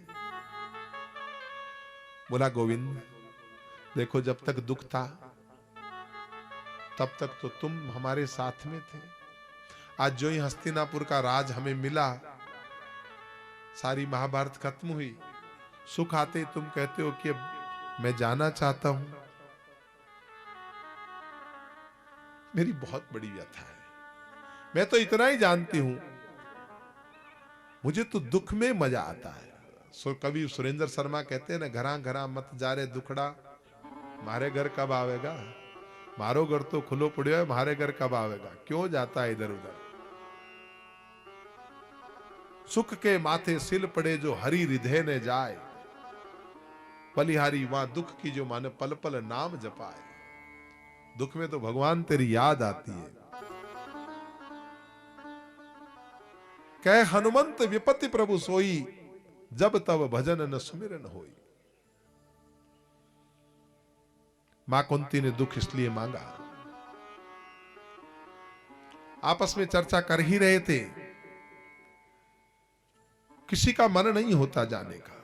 A: बोला गोविंद देखो, जब तक दुख था तब तक तो तुम हमारे साथ में थे। आज जो ही हस्तिनापुर का राज हमें मिला, सारी महाभारत खत्म हुई, सुख आते तुम कहते हो कि मैं जाना चाहता हूं। मेरी बहुत बड़ी व्यथा है। मैं तो इतना ही जानती हूं, मुझे तो दुख में मजा आता है। कवि सुरेंद्र शर्मा कहते हैं ना, घरा घरा मत जा रे दुखड़ा, मारे घर कब आवेगा? मारो घर तो खुलो पड़ियो है, मारे घर कब आवेगा? क्यों जाता है इधर उधर? सुख के माथे सिल पड़े जो हरि हृदय ने जाए, बलिहारी वहां दुख की जो माने पल पल नाम जपाए। दुख में तो भगवान तेरी याद आती है। कह हनुमंत विपत्ति प्रभु सोई, जब तब भजन न सुमिरन होई। मां कुंती ने दुख इसलिए मांगा। आपस में चर्चा कर ही रहे थे, किसी का मन नहीं होता जाने का।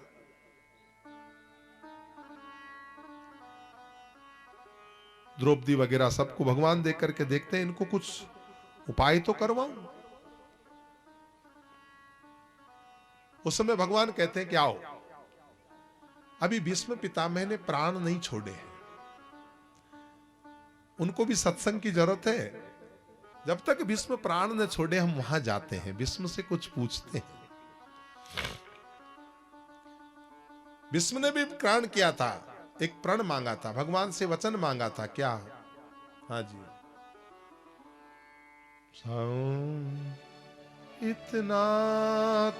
A: द्रौपदी वगैरह सबको भगवान देख करके देखते हैं, इनको कुछ उपाय तो करवाऊं। उस समय भगवान कहते हैं कि आओ, अभी भीष्म पितामह ने प्राण नहीं छोड़े हैं, उनको भी सत्संग की जरूरत है। जब तक भीष्म प्राण न छोड़े हम वहां जाते हैं, भीष्म से कुछ पूछते हैं। भीष्म ने भी प्राण किया था, एक प्रण मांगा था, भगवान से वचन मांगा था। क्या? हाँ जी, इतना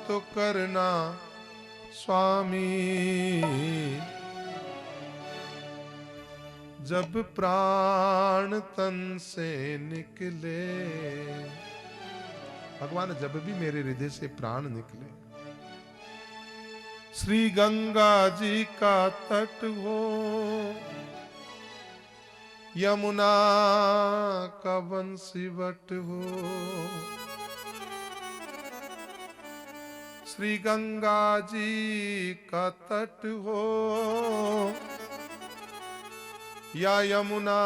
A: तो करना स्वामी, जब प्राण तन से निकले। भगवान जब भी मेरे हृदय से प्राण निकले, श्री गंगा जी का तट हो, यमुना का बंसीवट हो, श्री गंगा जी का तट हो या यमुना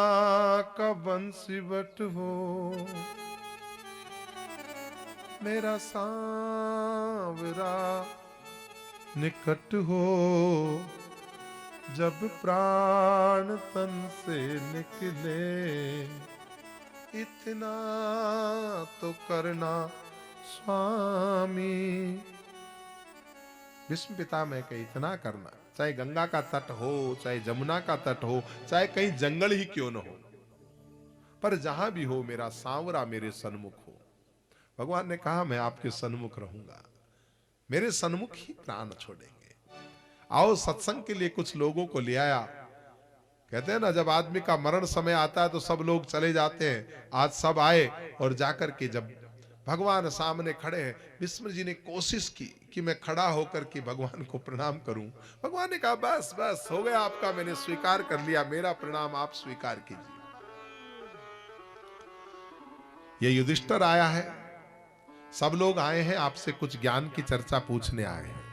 A: का बंसीवट हो, मेरा सांवरा निकट हो, जब प्राण तन से निकले, इतना तो करना स्वामी। भीष्म पितामह के इतना करना, चाहे गंगा का तट हो, चाहे जमुना का तट हो, चाहे कहीं जंगल ही क्यों न हो, पर जहां भी हो मेरा सांवरा मेरे सन्मुख हो। भगवान ने कहा मैं आपके सन्मुख रहूंगा, मेरे सन्मुख ही प्राण छोड़ेंगे। आओ सत्संग के लिए कुछ लोगों को ले आया। कहते हैं ना, जब आदमी का मरण समय आता है तो सब लोग चले जाते हैं, आज सब आए और जाकर के जब भगवान सामने खड़े हैं, भीष्म जी ने कोशिश की कि मैं खड़ा होकर के भगवान को प्रणाम करूं। भगवान ने कहा बस बस हो गया आपका, मैंने स्वीकार कर लिया, मेरा प्रणाम आप स्वीकार कीजिए। ये युधिष्ठिर आया है, सब लोग आए हैं आपसे कुछ ज्ञान की चर्चा पूछने आए हैं,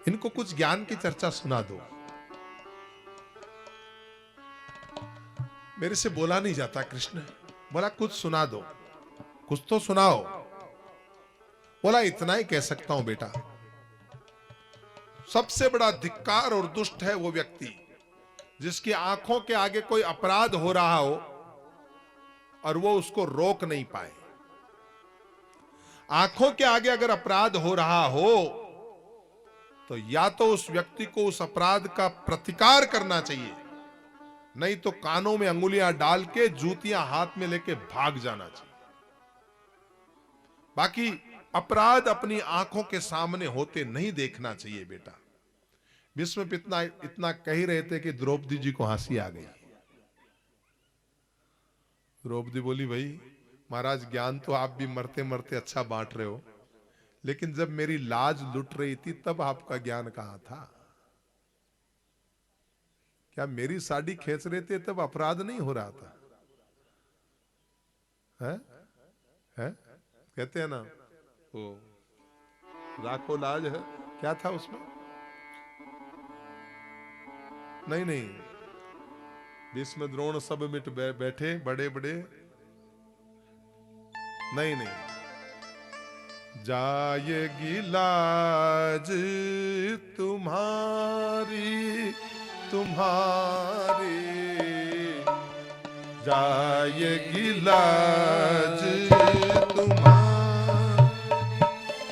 A: इनको कुछ ज्ञान की चर्चा सुना दो। मेरे से बोला नहीं जाता कृष्ण, बोला कुछ सुना दो, कुछ तो सुनाओ। बोला इतना ही कह सकता हूं बेटा, सबसे बड़ा धिक्कार और दुष्ट है वो व्यक्ति जिसकी आंखों के आगे कोई अपराध हो रहा हो और वो उसको रोक नहीं पाए। आंखों के आगे अगर अपराध हो रहा हो तो या तो उस व्यक्ति को उस अपराध का प्रतिकार करना चाहिए, नहीं तो कानों में अंगुलियां डाल के जूतियां हाथ में लेके भाग जाना चाहिए। बाकी अपराध अपनी आंखों के सामने होते नहीं देखना चाहिए बेटा। भीष्म इतना कह ही रहे थे कि द्रौपदी जी को हंसी आ गई। द्रौपदी बोली भाई महाराज ज्ञान तो आप भी मरते मरते अच्छा बांट रहे हो, लेकिन जब मेरी लाज लुट रही थी तब आपका ज्ञान कहां था? क्या मेरी साड़ी खींच रहे थे तब अपराध नहीं हो रहा था? है? कहते हैं ना वो राखो लाज है, क्या था उसमें? नहीं, भीष्म द्रोण सब मिट बैठे बड़े बड़े, नहीं, जाएगी लाज तुम्हारी जाएगी लाज तुम्हारी,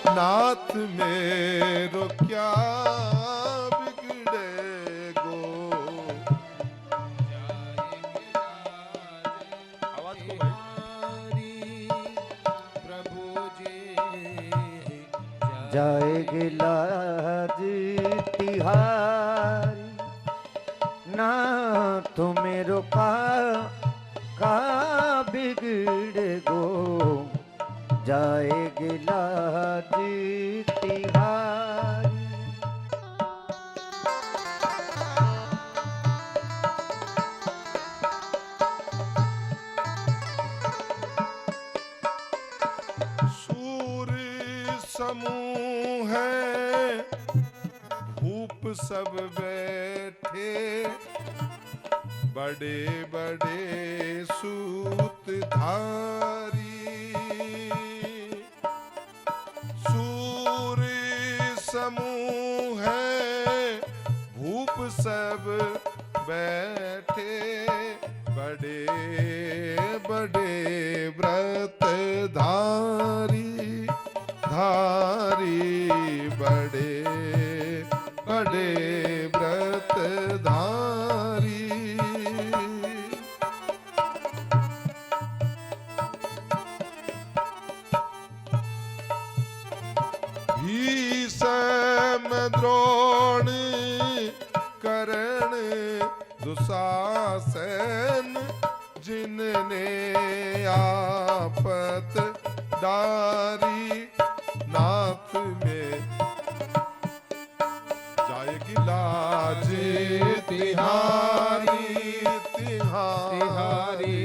A: नाथ मेरो क्या बिगड़ेगो। आवाज को भाई,
B: प्रभु जी जाएगी लाज तिहारी, ना तुम्हें रोका का बिगड़े गो, जाएगी लाज तिहारी।
A: समूह है भूप सब बैठे, बड़े बड़े सूतधारी। सूर्य समूह है भूप सब बैठे, बड़े बड़े व्रत धारी धारी, बड़े बड़े व्रत धारी। भीष्म द्रोण कर्ण दुशासन, जिनने आपत डारी। नाथ में जाएगी लाज तिहारी तिहारी,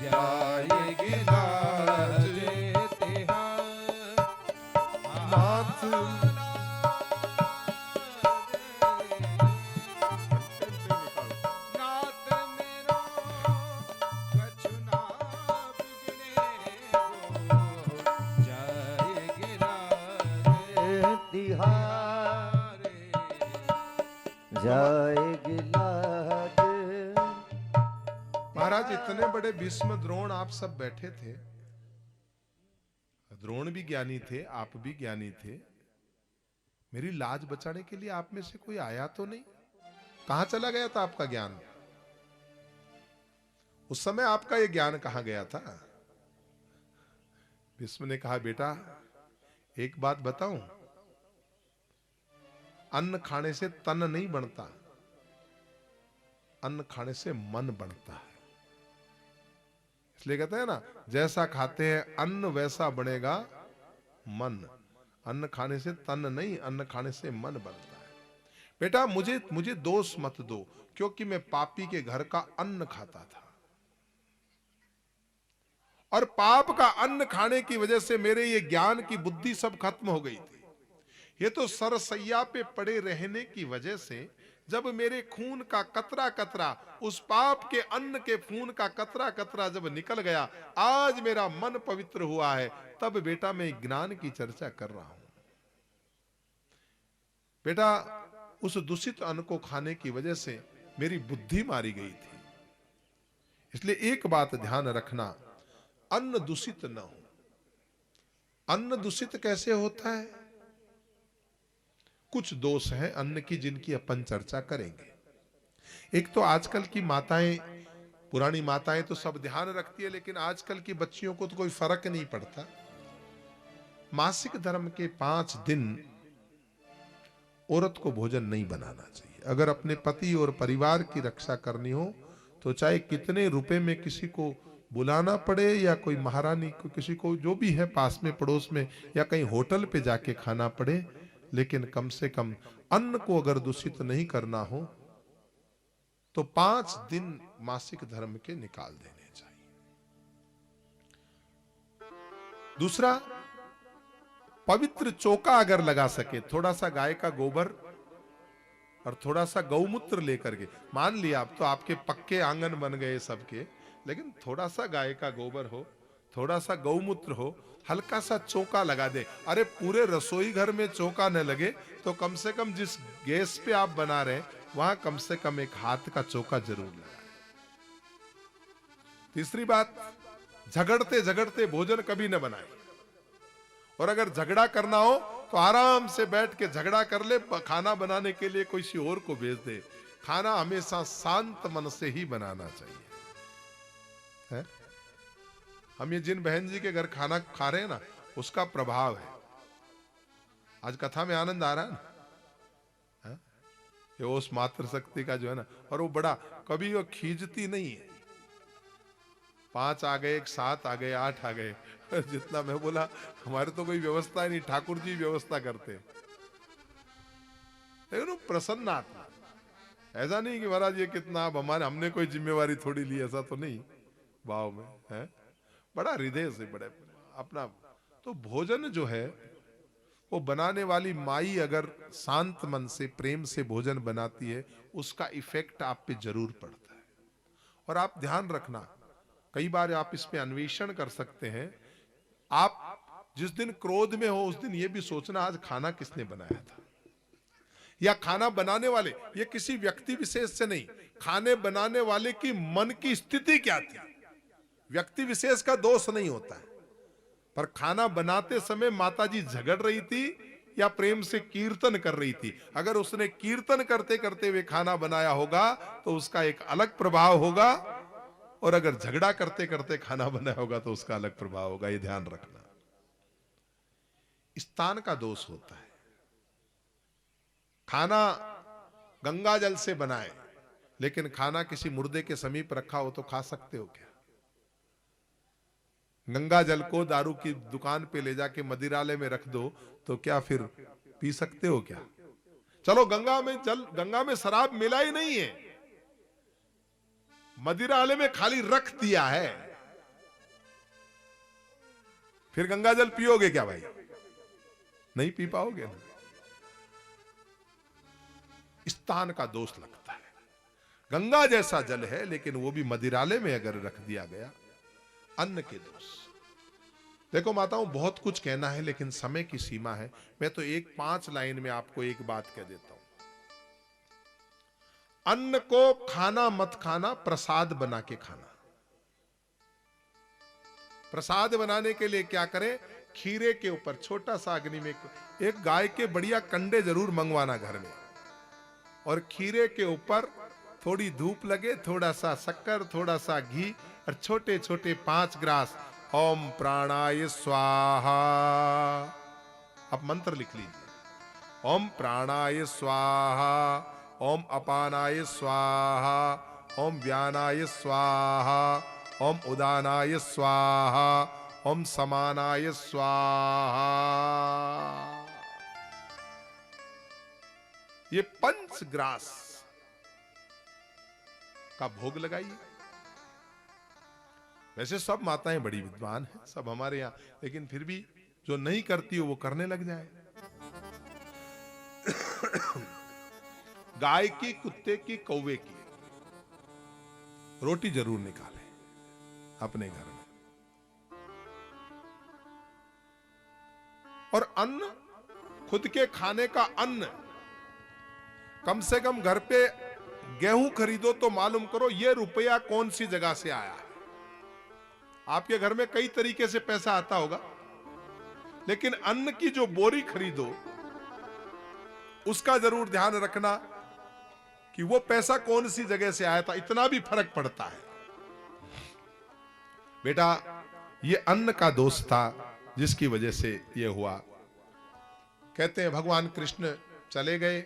A: जाएगी लाज तिहारी। नाथ
B: जाएगी लाज।
A: महाराज इतने बड़े भीष्म द्रोण आप सब बैठे थे, द्रोण भी ज्ञानी थे, आप भी ज्ञानी थे, मेरी लाज बचाने के लिए आप में से कोई आया तो नहीं? कहां चला गया था आपका ज्ञान? उस समय आपका ये ज्ञान कहां गया था? भीष्म ने कहा, बेटा एक बात बताऊं, अन्न खाने से तन नहीं बनता, अन्न खाने से मन बनता है। इसलिए कहते हैं ना, जैसा खाते हैं अन्न वैसा बनेगा मन। अन्न खाने से तन नहीं, अन्न खाने से मन बनता है। बेटा मुझे दोष मत दो, क्योंकि मैं पापी के घर का अन्न खाता था, और पाप का अन्न खाने की वजह से मेरे ये ज्ञान की बुद्धि सब खत्म हो गई थी। ये तो सरसैया पे पड़े रहने की वजह से जब मेरे खून का कतरा कतरा, उस पाप के अन्न के खून का कतरा कतरा जब निकल गया, आज मेरा मन पवित्र हुआ है, तब बेटा मैं ज्ञान की चर्चा कर रहा हूं। बेटा उस दूषित अन्न को खाने की वजह से मेरी बुद्धि मारी गई थी। इसलिए एक बात ध्यान रखना, अन्न दूषित न हो। अन्न दूषित कैसे होता है? कुछ दोष हैं अन्न की जिनकी अपन चर्चा करेंगे। एक तो आजकल की माताएं, पुरानी माताएं तो सब ध्यान रखती है, लेकिन आजकल की बच्चियों को तो कोई फर्क नहीं पड़ता। मासिक धर्म के 5 दिन औरत को भोजन नहीं बनाना चाहिए। अगर अपने पति और परिवार की रक्षा करनी हो तो चाहे कितने रुपए में किसी को बुलाना पड़े, या कोई महारानी को, किसी को जो भी है पास में पड़ोस में, या कहीं होटल पे जाके खाना पड़े, लेकिन कम से कम अन्न को अगर दूषित नहीं करना हो तो 5 दिन मासिक धर्म के निकाल देने चाहिए। दूसरा, पवित्र चौका अगर लगा सके, थोड़ा सा गाय का गोबर और थोड़ा सा गौमूत्र लेकर के, मान लिया अब तो आपके पक्के आंगन बन गए सबके, लेकिन थोड़ा सा गाय का गोबर हो, थोड़ा सा गौमूत्र हो, हल्का सा चौका लगा दे। अरे पूरे रसोई घर में चौका न लगे तो कम से कम जिस गैस पे आप बना रहे हैं वहां कम से कम एक हाथ का चौका जरूर लगाए। तीसरी बात, झगड़ते झगड़ते भोजन कभी न बनाए, और अगर झगड़ा करना हो तो आराम से बैठ के झगड़ा कर ले, खाना बनाने के लिए कोई और को भेज दे। खाना हमेशा शांत मन से ही बनाना चाहिए है? हम ये जिन बहन जी के घर खाना खा रहे हैं ना, उसका प्रभाव है। आज कथा में आनंद आ रहा है ना, ये उस मातृ शक्ति का जो है ना, और वो बड़ा कभी वो खींचती नहीं है। 5 आ गए, 7 आ गए, 8 आ गए, जितना मैं बोला हमारे तो कोई व्यवस्था ही नहीं, ठाकुर जी व्यवस्था करते। लेकिन प्रसन्न आत्मा, ऐसा नहीं कि महाराज ये कितना, अब हमारे हमने कोई जिम्मेवारी थोड़ी ली, ऐसा तो नहीं भाव में है, बड़ा हृदय से बड़े अपना। तो भोजन जो है वो बनाने वाली माई अगर शांत मन से प्रेम से भोजन बनाती है, उसका इफेक्ट आप पे जरूर पड़ता है। और आप ध्यान रखना, कई बार आप इस पे अन्वेषण कर सकते हैं। आप जिस दिन क्रोध में हो उस दिन ये भी सोचना आज खाना किसने बनाया था, या खाना बनाने वाले, ये किसी व्यक्ति विशेष से नहीं, खाने बनाने वाले की मन की स्थिति क्या थी। व्यक्ति विशेष का दोष नहीं होता है, पर खाना बनाते समय माताजी झगड़ रही थी या प्रेम से कीर्तन कर रही थी। अगर उसने कीर्तन करते करते हुए खाना बनाया होगा तो उसका एक अलग प्रभाव होगा, और अगर झगड़ा करते करते खाना बनाया होगा तो उसका अलग प्रभाव होगा। ये ध्यान रखना। स्थान का दोष होता है। खाना गंगा जल से बनाए, लेकिन खाना किसी मुर्दे के समीप रखा हो तो खा सकते हो क्या? गंगा जल को दारू की दुकान पे ले जाके मदिरालय में रख दो तो क्या फिर पी सकते हो क्या? चलो गंगा में शराब मिला ही नहीं है, मदिरालय में खाली रख दिया है, फिर गंगा जल पियोगे क्या भाई? नहीं पी पाओगे ना। स्थान का दोष लगता है। गंगा जैसा जल है लेकिन वो भी मदिरालय में अगर रख दिया गया, अन्न के दोष। देखो माताओं, बहुत कुछ कहना है लेकिन समय की सीमा है। मैं तो 5 लाइन में आपको एक बात कह देता हूं। अन्न को खाना मत खाना, प्रसाद बना के खाना। प्रसाद बनाने के लिए क्या करें? खीरे के ऊपर छोटा सा अग्नि में एक गाय के बढ़िया कंडे जरूर मंगवाना घर में, और खीरे के ऊपर थोड़ी धूप लगे, थोड़ा सा शक्कर, थोड़ा सा घी, और छोटे छोटे 5 ग्रास ओम प्राणाय स्वाहा। आप मंत्र लिख लीजिए। ओम प्राणाय स्वाहा, ओम अपानाय स्वाहा, ओम व्यानाय स्वाहा, ओम उदानाय स्वाहा, ओम समानाय स्वाहा। ये 5 ग्रास का भोग लगाइए। वैसे सब माताएं बड़ी विद्वान हैं, सब हमारे यहां, लेकिन फिर भी जो नहीं करती हो वो करने लग जाए। गाय की, कुत्ते की, कौवे की रोटी जरूर निकालें अपने घर में। और अन्न, खुद के खाने का अन्न, कम से कम घर पे गेहूं खरीदो तो मालूम करो ये रुपया कौन सी जगह से आया है। आपके घर में कई तरीके से पैसा आता होगा, लेकिन अन्न की जो बोरी खरीदो उसका जरूर ध्यान रखना कि वो पैसा कौन सी जगह से आया था। इतना भी फर्क पड़ता है। बेटा, ये अन्न का दोष था जिसकी वजह से ये हुआ। कहते हैं भगवान कृष्ण चले गए।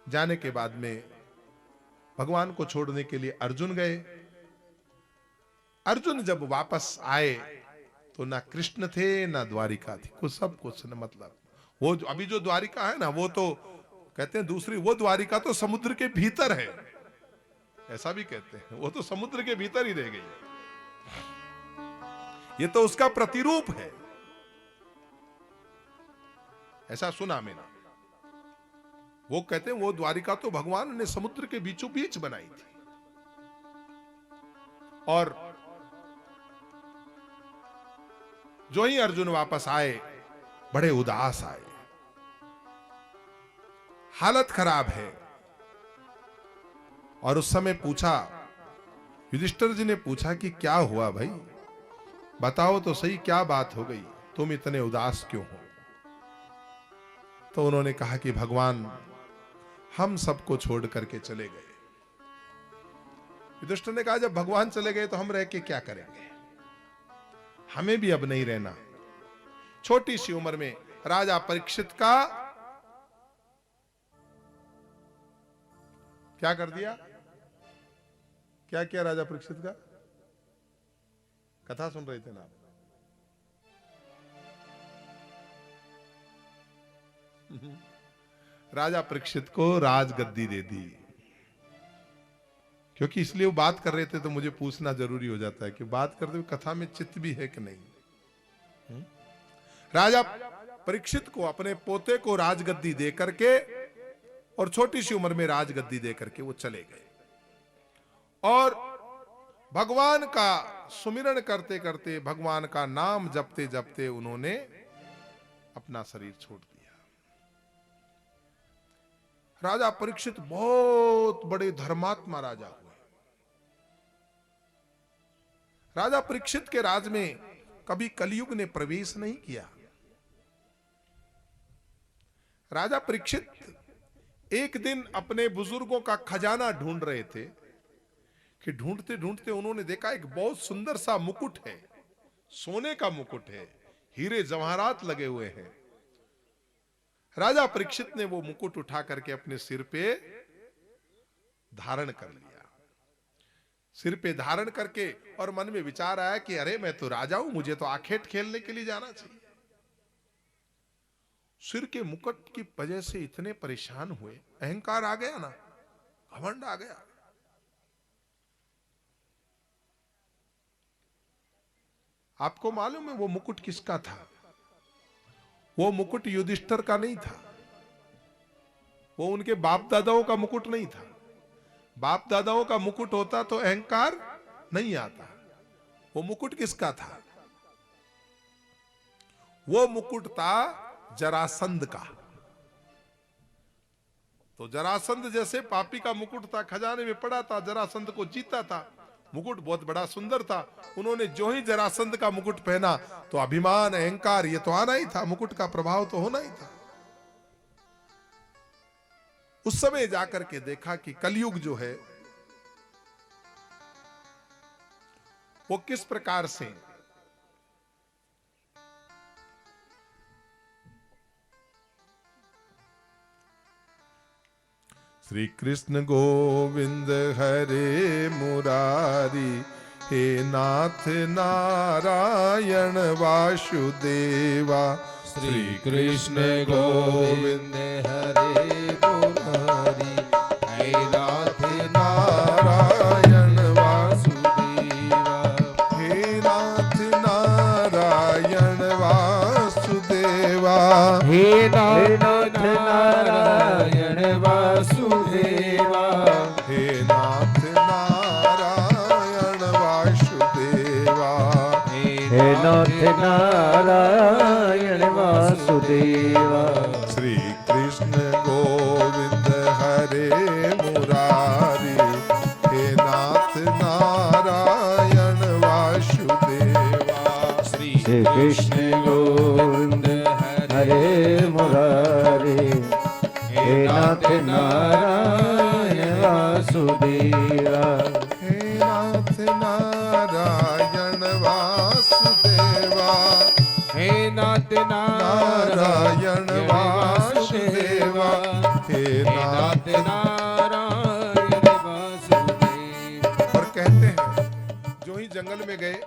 A: जाने के बाद में भगवान को छोड़ने के लिए अर्जुन गए। अर्जुन जब वापस आए तो ना कृष्ण थे ना द्वारिका थी, कुछ न, मतलब वो अभी जो द्वारिका है ना, वो तो कहते हैं दूसरी, वो द्वारिका तो समुद्र के भीतर है, ऐसा भी कहते हैं। वो तो समुद्र के भीतर ही रह गई, ये तो उसका प्रतिरूप है, ऐसा सुना मैंने। वो कहते हैं वो द्वारिका तो भगवान ने समुद्र के बीचों बीच बनाई थी। और जो ही अर्जुन वापस आए बड़े उदास आए, हालत खराब है। और उस समय पूछा, युधिष्ठिर जी ने पूछा कि क्या हुआ भाई, बताओ तो सही क्या बात हो गई, तुम इतने उदास क्यों हो? तो उन्होंने कहा कि भगवान हम सबको छोड़ करके चले गए। युधिष्ठिर ने कहा जब भगवान चले गए तो हम रह के क्या करेंगे, हमें भी अब नहीं रहना। छोटी सी उम्र में राजा परीक्षित का क्या कर दिया? क्या किया राजा परीक्षित का? कथा सुन रहे थे ना आप? राजा परीक्षित को राजगद्दी दे दी। क्योंकि इसलिए वो बात कर रहे थे तो मुझे पूछना जरूरी हो जाता है कि बात करते हुए कथा में चित्त भी है कि नहीं। राजा परीक्षित को अपने पोते को राजगद्दी दे करके और छोटी सी उम्र में राजगद्दी दे करके वो चले गए और भगवान का सुमिरन करते करते, भगवान का नाम जपते जपते उन्होंने अपना शरीर छोड़ दिया। राजा परीक्षित बहुत बड़े धर्मात्मा राजा हुए। राजा परीक्षित के राज में कभी कलयुग ने प्रवेश नहीं किया। राजा परीक्षित एक दिन अपने बुजुर्गों का खजाना ढूंढ रहे थे कि ढूंढते ढूंढते उन्होंने देखा एक बहुत सुंदर सा मुकुट है, सोने का मुकुट है, हीरे जवाहरात लगे हुए हैं। राजा परीक्षित ने वो मुकुट उठा करके अपने सिर पे धारण कर लिया। सिर पे धारण करके और मन में विचार आया कि अरे मैं तो राजा हूं, मुझे तो आखेट खेलने के लिए जाना चाहिए। सिर के मुकुट की वजह से इतने परेशान हुए, अहंकार आ गया ना, घमंड आ गया। आपको मालूम है वो मुकुट किसका था? वो मुकुट युधिष्ठिर का नहीं था, वो उनके बाप दादाओं का मुकुट नहीं था। बाप दादाओं का मुकुट होता तो अहंकार नहीं आता। वो मुकुट किसका था? वो मुकुट था जरासंध का। तो जरासंध जैसे पापी का मुकुट था, खजाने में पड़ा था, जरासंध को जीता था। मुकुट बहुत बड़ा सुंदर था। उन्होंने जो ही जरासंध का मुकुट पहना तो अभिमान, अहंकार ये तो आना ही था, मुकुट का प्रभाव तो होना ही था। उस समय जाकर के देखा कि कलयुग जो है वो किस प्रकार से श्री कृष्ण गोविंद हरे मुरारी, हे नाथ नारायण वासुदेवा।
C: श्री कृष्ण गोविंद हरे मुरारी, हे नाथ
A: नारायण
C: वासुदेवा।
A: हे नाथ नारायण वासुदेवा।
C: हे नाथ नारायण वासुदेवा।
A: हे नाथ नारायण वासुदेवा।
B: हे नाथ नारायण वासुदेवा।
A: श्री कृष्ण गोविंद हरे मुरारी, हे नाथ नारायण वासुदेवा।
C: श्री
B: कृष्ण गोविंद हरे मुरारी, हे नाथ नारायण वासुदेवा।
A: हे नाथ नारायण वासुदेवा।
C: हे नाथ
A: नारायण वासुदेवा। हे नाथ।
C: नारायण वासुदेवा।
A: और कहते हैं जो ही जंगल में गए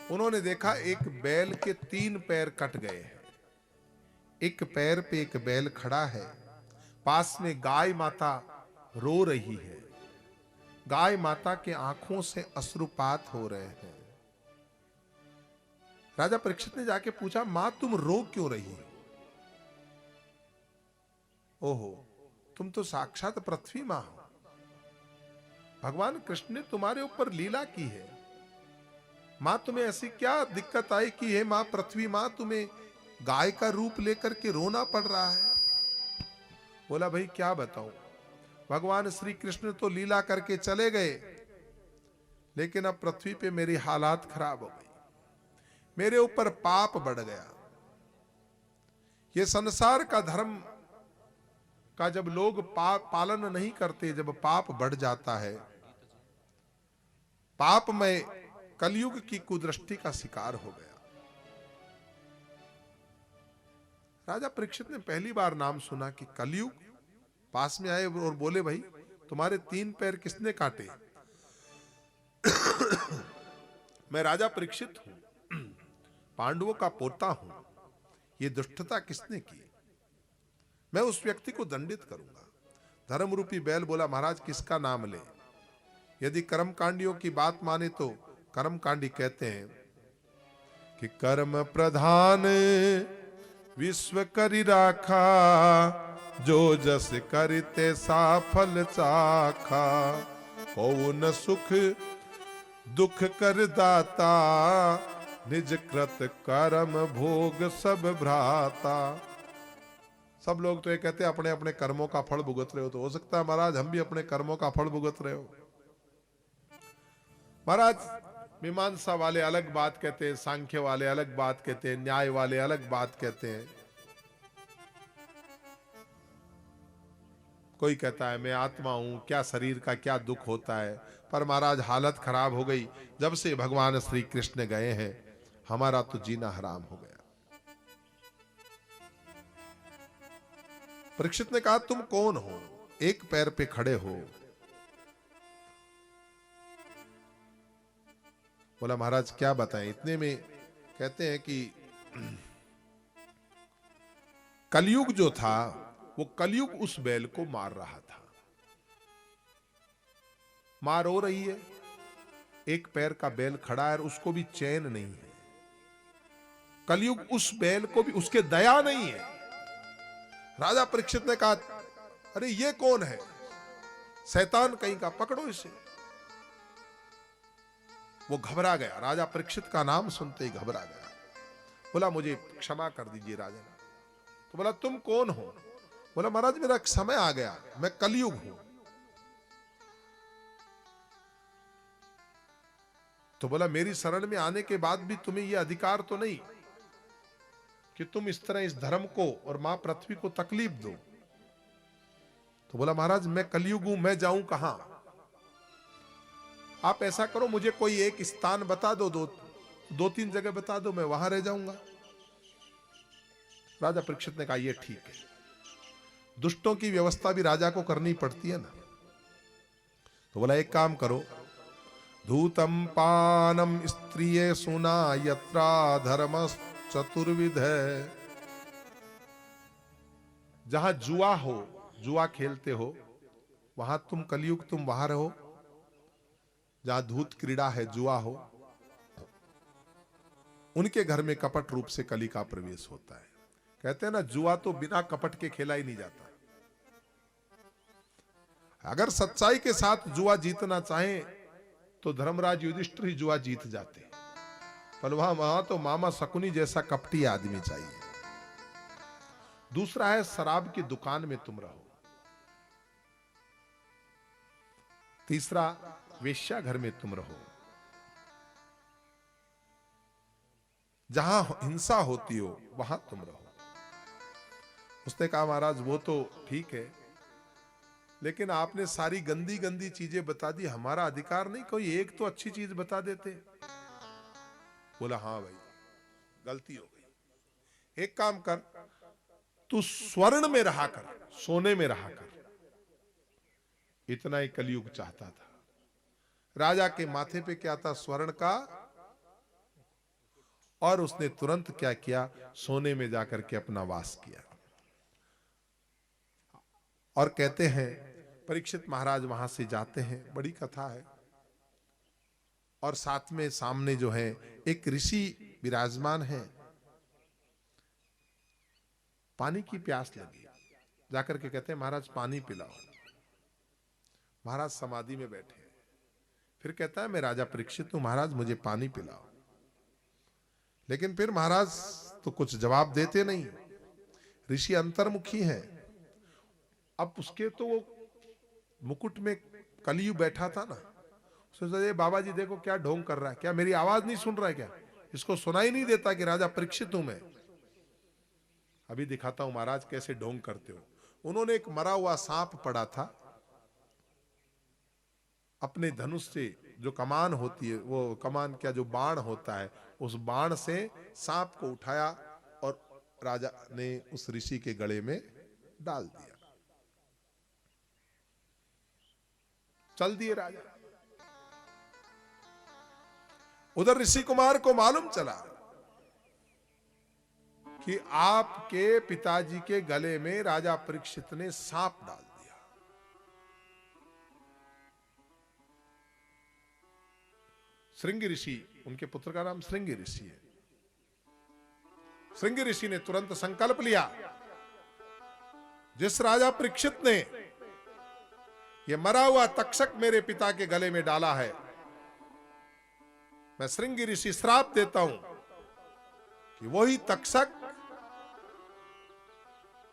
A: उन्होंने देखा एक बैल के 3 पैर कट गए हैं। एक पैर पे एक बैल खड़ा है, पास में गाय माता रो रही है। गाय माता के आंखों से अश्रुपात हो रहे हैं। राजा परीक्षित ने जाके पूछा, मां तुम रो क्यों रही हो? ओहो, तुम तो साक्षात पृथ्वी मां हो। भगवान कृष्ण ने तुम्हारे ऊपर लीला की है। मां तुम्हें ऐसी क्या दिक्कत आई कि हे मां पृथ्वी मां तुम्हें गाय का रूप लेकर के रोना पड़ रहा है? बोला भाई क्या बताऊं, भगवान श्री कृष्ण तो लीला करके चले गए, लेकिन अब पृथ्वी पे मेरी हालात खराब हो गई, मेरे ऊपर पाप बढ़ गया। ये संसार का धर्म का जब लोग पालन नहीं करते, जब पाप बढ़ जाता है, पाप में कलयुग की कुदृष्टि का शिकार हो गया। राजा परीक्षित ने पहली बार नाम सुना कि कलयुग। पास में आए और बोले, भाई तुम्हारे 3 पैर किसने काटे? मैं राजा परीक्षित हूं, पांडवों का पोता हूं, ये दुष्टता किसने की? मैं उस व्यक्ति को दंडित करूंगा। धर्म रूपी बैल बोला, महाराज किसका नाम ले? यदि कर्मकांडियों की बात माने तो कर्मकांडी कहते हैं कि कर्म प्रधान विश्व करि राखा, जो जस करते सा फल चाखा। को न सुख दुख कर दाता, निज कृत कर्म भोग सब भ्राता। सब लोग तो ये कहते हैं अपने अपने कर्मों का फल भुगत रहे हो, तो हो सकता है महाराज हम भी अपने कर्मों का फल भुगत रहे हो। महाराज मीमांसा वाले अलग बात कहते हैं, सांख्य वाले अलग बात कहते हैं, न्याय वाले अलग बात कहते हैं। कोई कहता है मैं आत्मा हूं, क्या शरीर का क्या दुख होता है। पर महाराज हालत खराब हो गई जब से भगवान श्री कृष्ण गए हैं, हमारा तो जीना हराम हो गया। परीक्षित ने कहा तुम कौन हो, एक पैर पे खड़े हो। बोला महाराज क्या बताएं। इतने में कहते हैं कि कलयुग जो था वो कलयुग उस बैल को मार रहा था। मार हो रही है, एक पैर का बैल खड़ा है और उसको भी चैन नहीं है। कलयुग उस बैल को भी, उसके दया नहीं है। राजा परीक्षित ने कहा अरे ये कौन है, शैतान कहीं का, पकड़ो इसे। वो घबरा गया, राजा परीक्षित का नाम सुनते ही घबरा गया। बोला मुझे क्षमा कर दीजिए राजा। तो बोला तुम कौन हो। बोला महाराज मेरा समय आ गया, मैं कलयुग हूं। तो बोला मेरी शरण में आने के बाद भी तुम्हें यह अधिकार तो नहीं कि तुम इस तरह इस धर्म को और मां पृथ्वी को तकलीफ दो। तो बोला महाराज मैं कलयुग हूं, मैं जाऊं कहां। आप ऐसा करो मुझे कोई एक स्थान बता दो, दो तीन जगह बता दो, मैं वहां रह जाऊंगा। राजा परीक्षित ने कहा यह ठीक है। दुष्टों की व्यवस्था भी राजा को करनी पड़ती है ना। तो बोला एक काम करो, धूतम पानम स्त्रिये सुना यत्रा धर्म चतुर्विध है। जहां जुआ हो, जुआ खेलते हो, वहां तुम कलयुग तुम वहां रहो। जहां धूत क्रीड़ा है, जुआ हो, उनके घर में कपट रूप से कली का प्रवेश होता है। कहते हैं ना जुआ तो बिना कपट के खेला ही नहीं जाता। अगर सच्चाई के साथ जुआ जीतना चाहें तो धर्मराज युधिष्ठिर ही जुआ जीत जाते, पर वहां तो मामा शकुनी जैसा कपटी आदमी चाहिए। दूसरा है शराब की दुकान में तुम रहो। तीसरा वेश्या घर में तुम रहो। जहां हिंसा होती हो वहां तुम रहो। उसने कहा महाराज वो तो ठीक है, लेकिन आपने सारी गंदी गंदी चीजें बता दी, हमारा अधिकार नहीं, कोई एक तो अच्छी चीज बता देते। बोला हाँ भाई गलती हो गई, एक काम कर, तू स्वर्ण में रहा कर, सोने में रहा कर। इतना ही कलयुग चाहता था। राजा के माथे पे क्या था, स्वर्ण का, और उसने तुरंत क्या किया, सोने में जाकर के अपना वास किया। और कहते हैं परीक्षित महाराज वहां से जाते हैं, बड़ी कथा है। और साथ में सामने जो है एक ऋषि विराजमान है। पानी की प्यास लगी, जाकर के कहते हैं महाराज पानी पिलाओ। महाराज समाधि में बैठे। फिर कहता है मैं राजा परीक्षित हूं, महाराज मुझे पानी पिलाओ। लेकिन फिर महाराज तो कुछ जवाब देते नहीं। ऋषि अंतर्मुखी हैं। अब उसके तो वो मुकुट में कलियुग बैठा था ना, सोचा ये बाबा जी देखो क्या ढोंग कर रहा है, क्या मेरी आवाज नहीं सुन रहा है, क्या इसको सुनाई नहीं देता कि राजा परीक्षित हूं मैं। अभी दिखाता हूं महाराज कैसे ढोंग करते हो। उन्होंने एक मरा हुआ सांप पड़ा था, अपने धनुष से जो कमान होती है, वो कमान क्या जो बाण होता है, उस बाण से सांप को उठाया और राजा ने उस ऋषि के गले में डाल दिया। चल दिए राजा। उधर ऋषि कुमार को मालूम चला कि आपके पिताजी के गले में राजा परीक्षित ने सांप डाल दिया। श्रृंगी ऋषि, उनके पुत्र का नाम श्रृंगी ऋषि है। श्रृंगी ऋषि ने तुरंत संकल्प लिया, जिस राजा परीक्षित ने ये मरा हुआ तक्षक मेरे पिता के गले में डाला है, मैं श्रृंगी ऋषि श्राप देता हूं कि वही तक्षक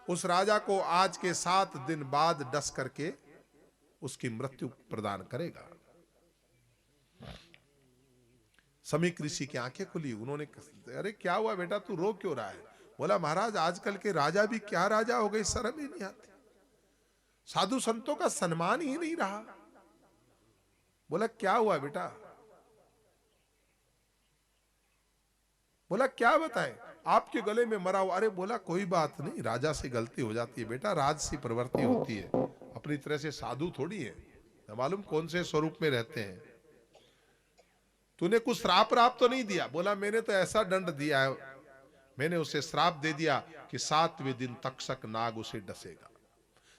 A: उस राजा को आज के 7 दिन बाद डस करके उसकी मृत्यु प्रदान करेगा। समीक ऋषि की आंखें खुली। उन्होंने, अरे क्या हुआ बेटा, तू रो क्यों रहा है? बोला, महाराज आजकल के राजा भी क्या राजा हो गए, शर्म ही नहीं आती, साधु संतों का सम्मान ही नहीं रहा। बोला, क्या हुआ बेटा? बोला, क्या बताएं, आपके गले में मरा हुआ। अरे बोला, कोई बात नहीं, राजा से गलती हो जाती है बेटा, राजसी प्रवृत्ति होती है, अपनी तरह से साधु थोड़ी है, न मालूम कौन से स्वरूप में रहते हैं। तूने कुछ श्राप राप तो नहीं दिया? बोला, मैंने तो ऐसा दंड दिया है, मैंने उसे श्राप दे दिया कि 7वें दिन तक्षक नाग उसे डसेगा।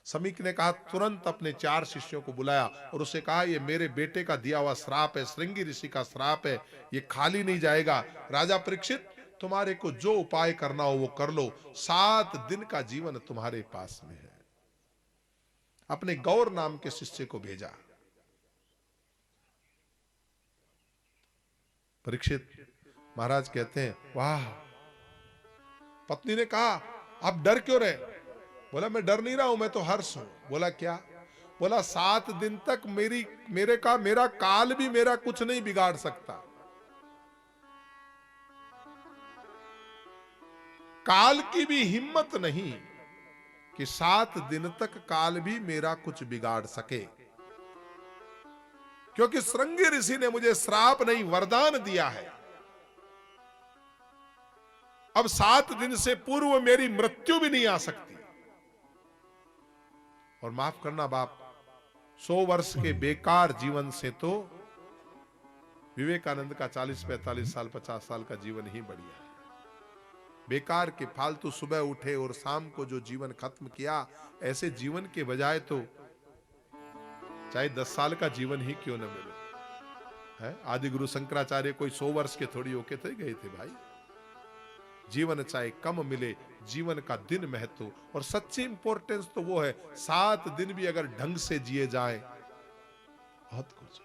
A: समीक ने कहा, तुरंत अपने 4 शिष्यों को बुलाया और उसे कहा, ये मेरे बेटे का दिया हुआ श्राप है, श्रृंगी ऋषि का श्राप है, ये खाली नहीं जाएगा। राजा परीक्षित, तुम्हारे को जो उपाय करना हो वो कर लो, 7 दिन का जीवन तुम्हारे पास में है। अपने गौर नाम के शिष्य को भेजा। परीक्षित महाराज कहते हैं, वाह। पत्नी ने कहा, आप डर क्यों रहे? बोला, मैं डर नहीं रहा हूं, मैं तो हर्ष हूं। बोला, क्या? बोला, 7 दिन तक मेरा काल भी मेरा कुछ नहीं बिगाड़ सकता। काल की भी हिम्मत नहीं कि 7 दिन तक काल भी मेरा कुछ बिगाड़ सके, क्योंकि श्रृंगी ऋषि ने मुझे श्राप नहीं वरदान दिया है। अब 7 दिन से पूर्व मेरी मृत्यु भी नहीं आ सकती। और माफ करना बाप, 100 वर्ष के बेकार जीवन से तो विवेकानंद का 40-45 साल 50 साल का जीवन ही बढ़िया है। बेकार के फालतू सुबह उठे और शाम को जो जीवन खत्म किया, ऐसे जीवन के बजाय तो चाहे 10 साल का जीवन ही क्यों न मिले है। आदि गुरु शंकराचार्य कोई 100 वर्ष के थोड़ी होके थे गए थे भाई। जीवन चाहे कम मिले, जीवन का दिन महत्व, और सच्ची इंपॉर्टेंस तो वो है 7 दिन भी अगर ढंग से जिए जाए बहुत कुछ।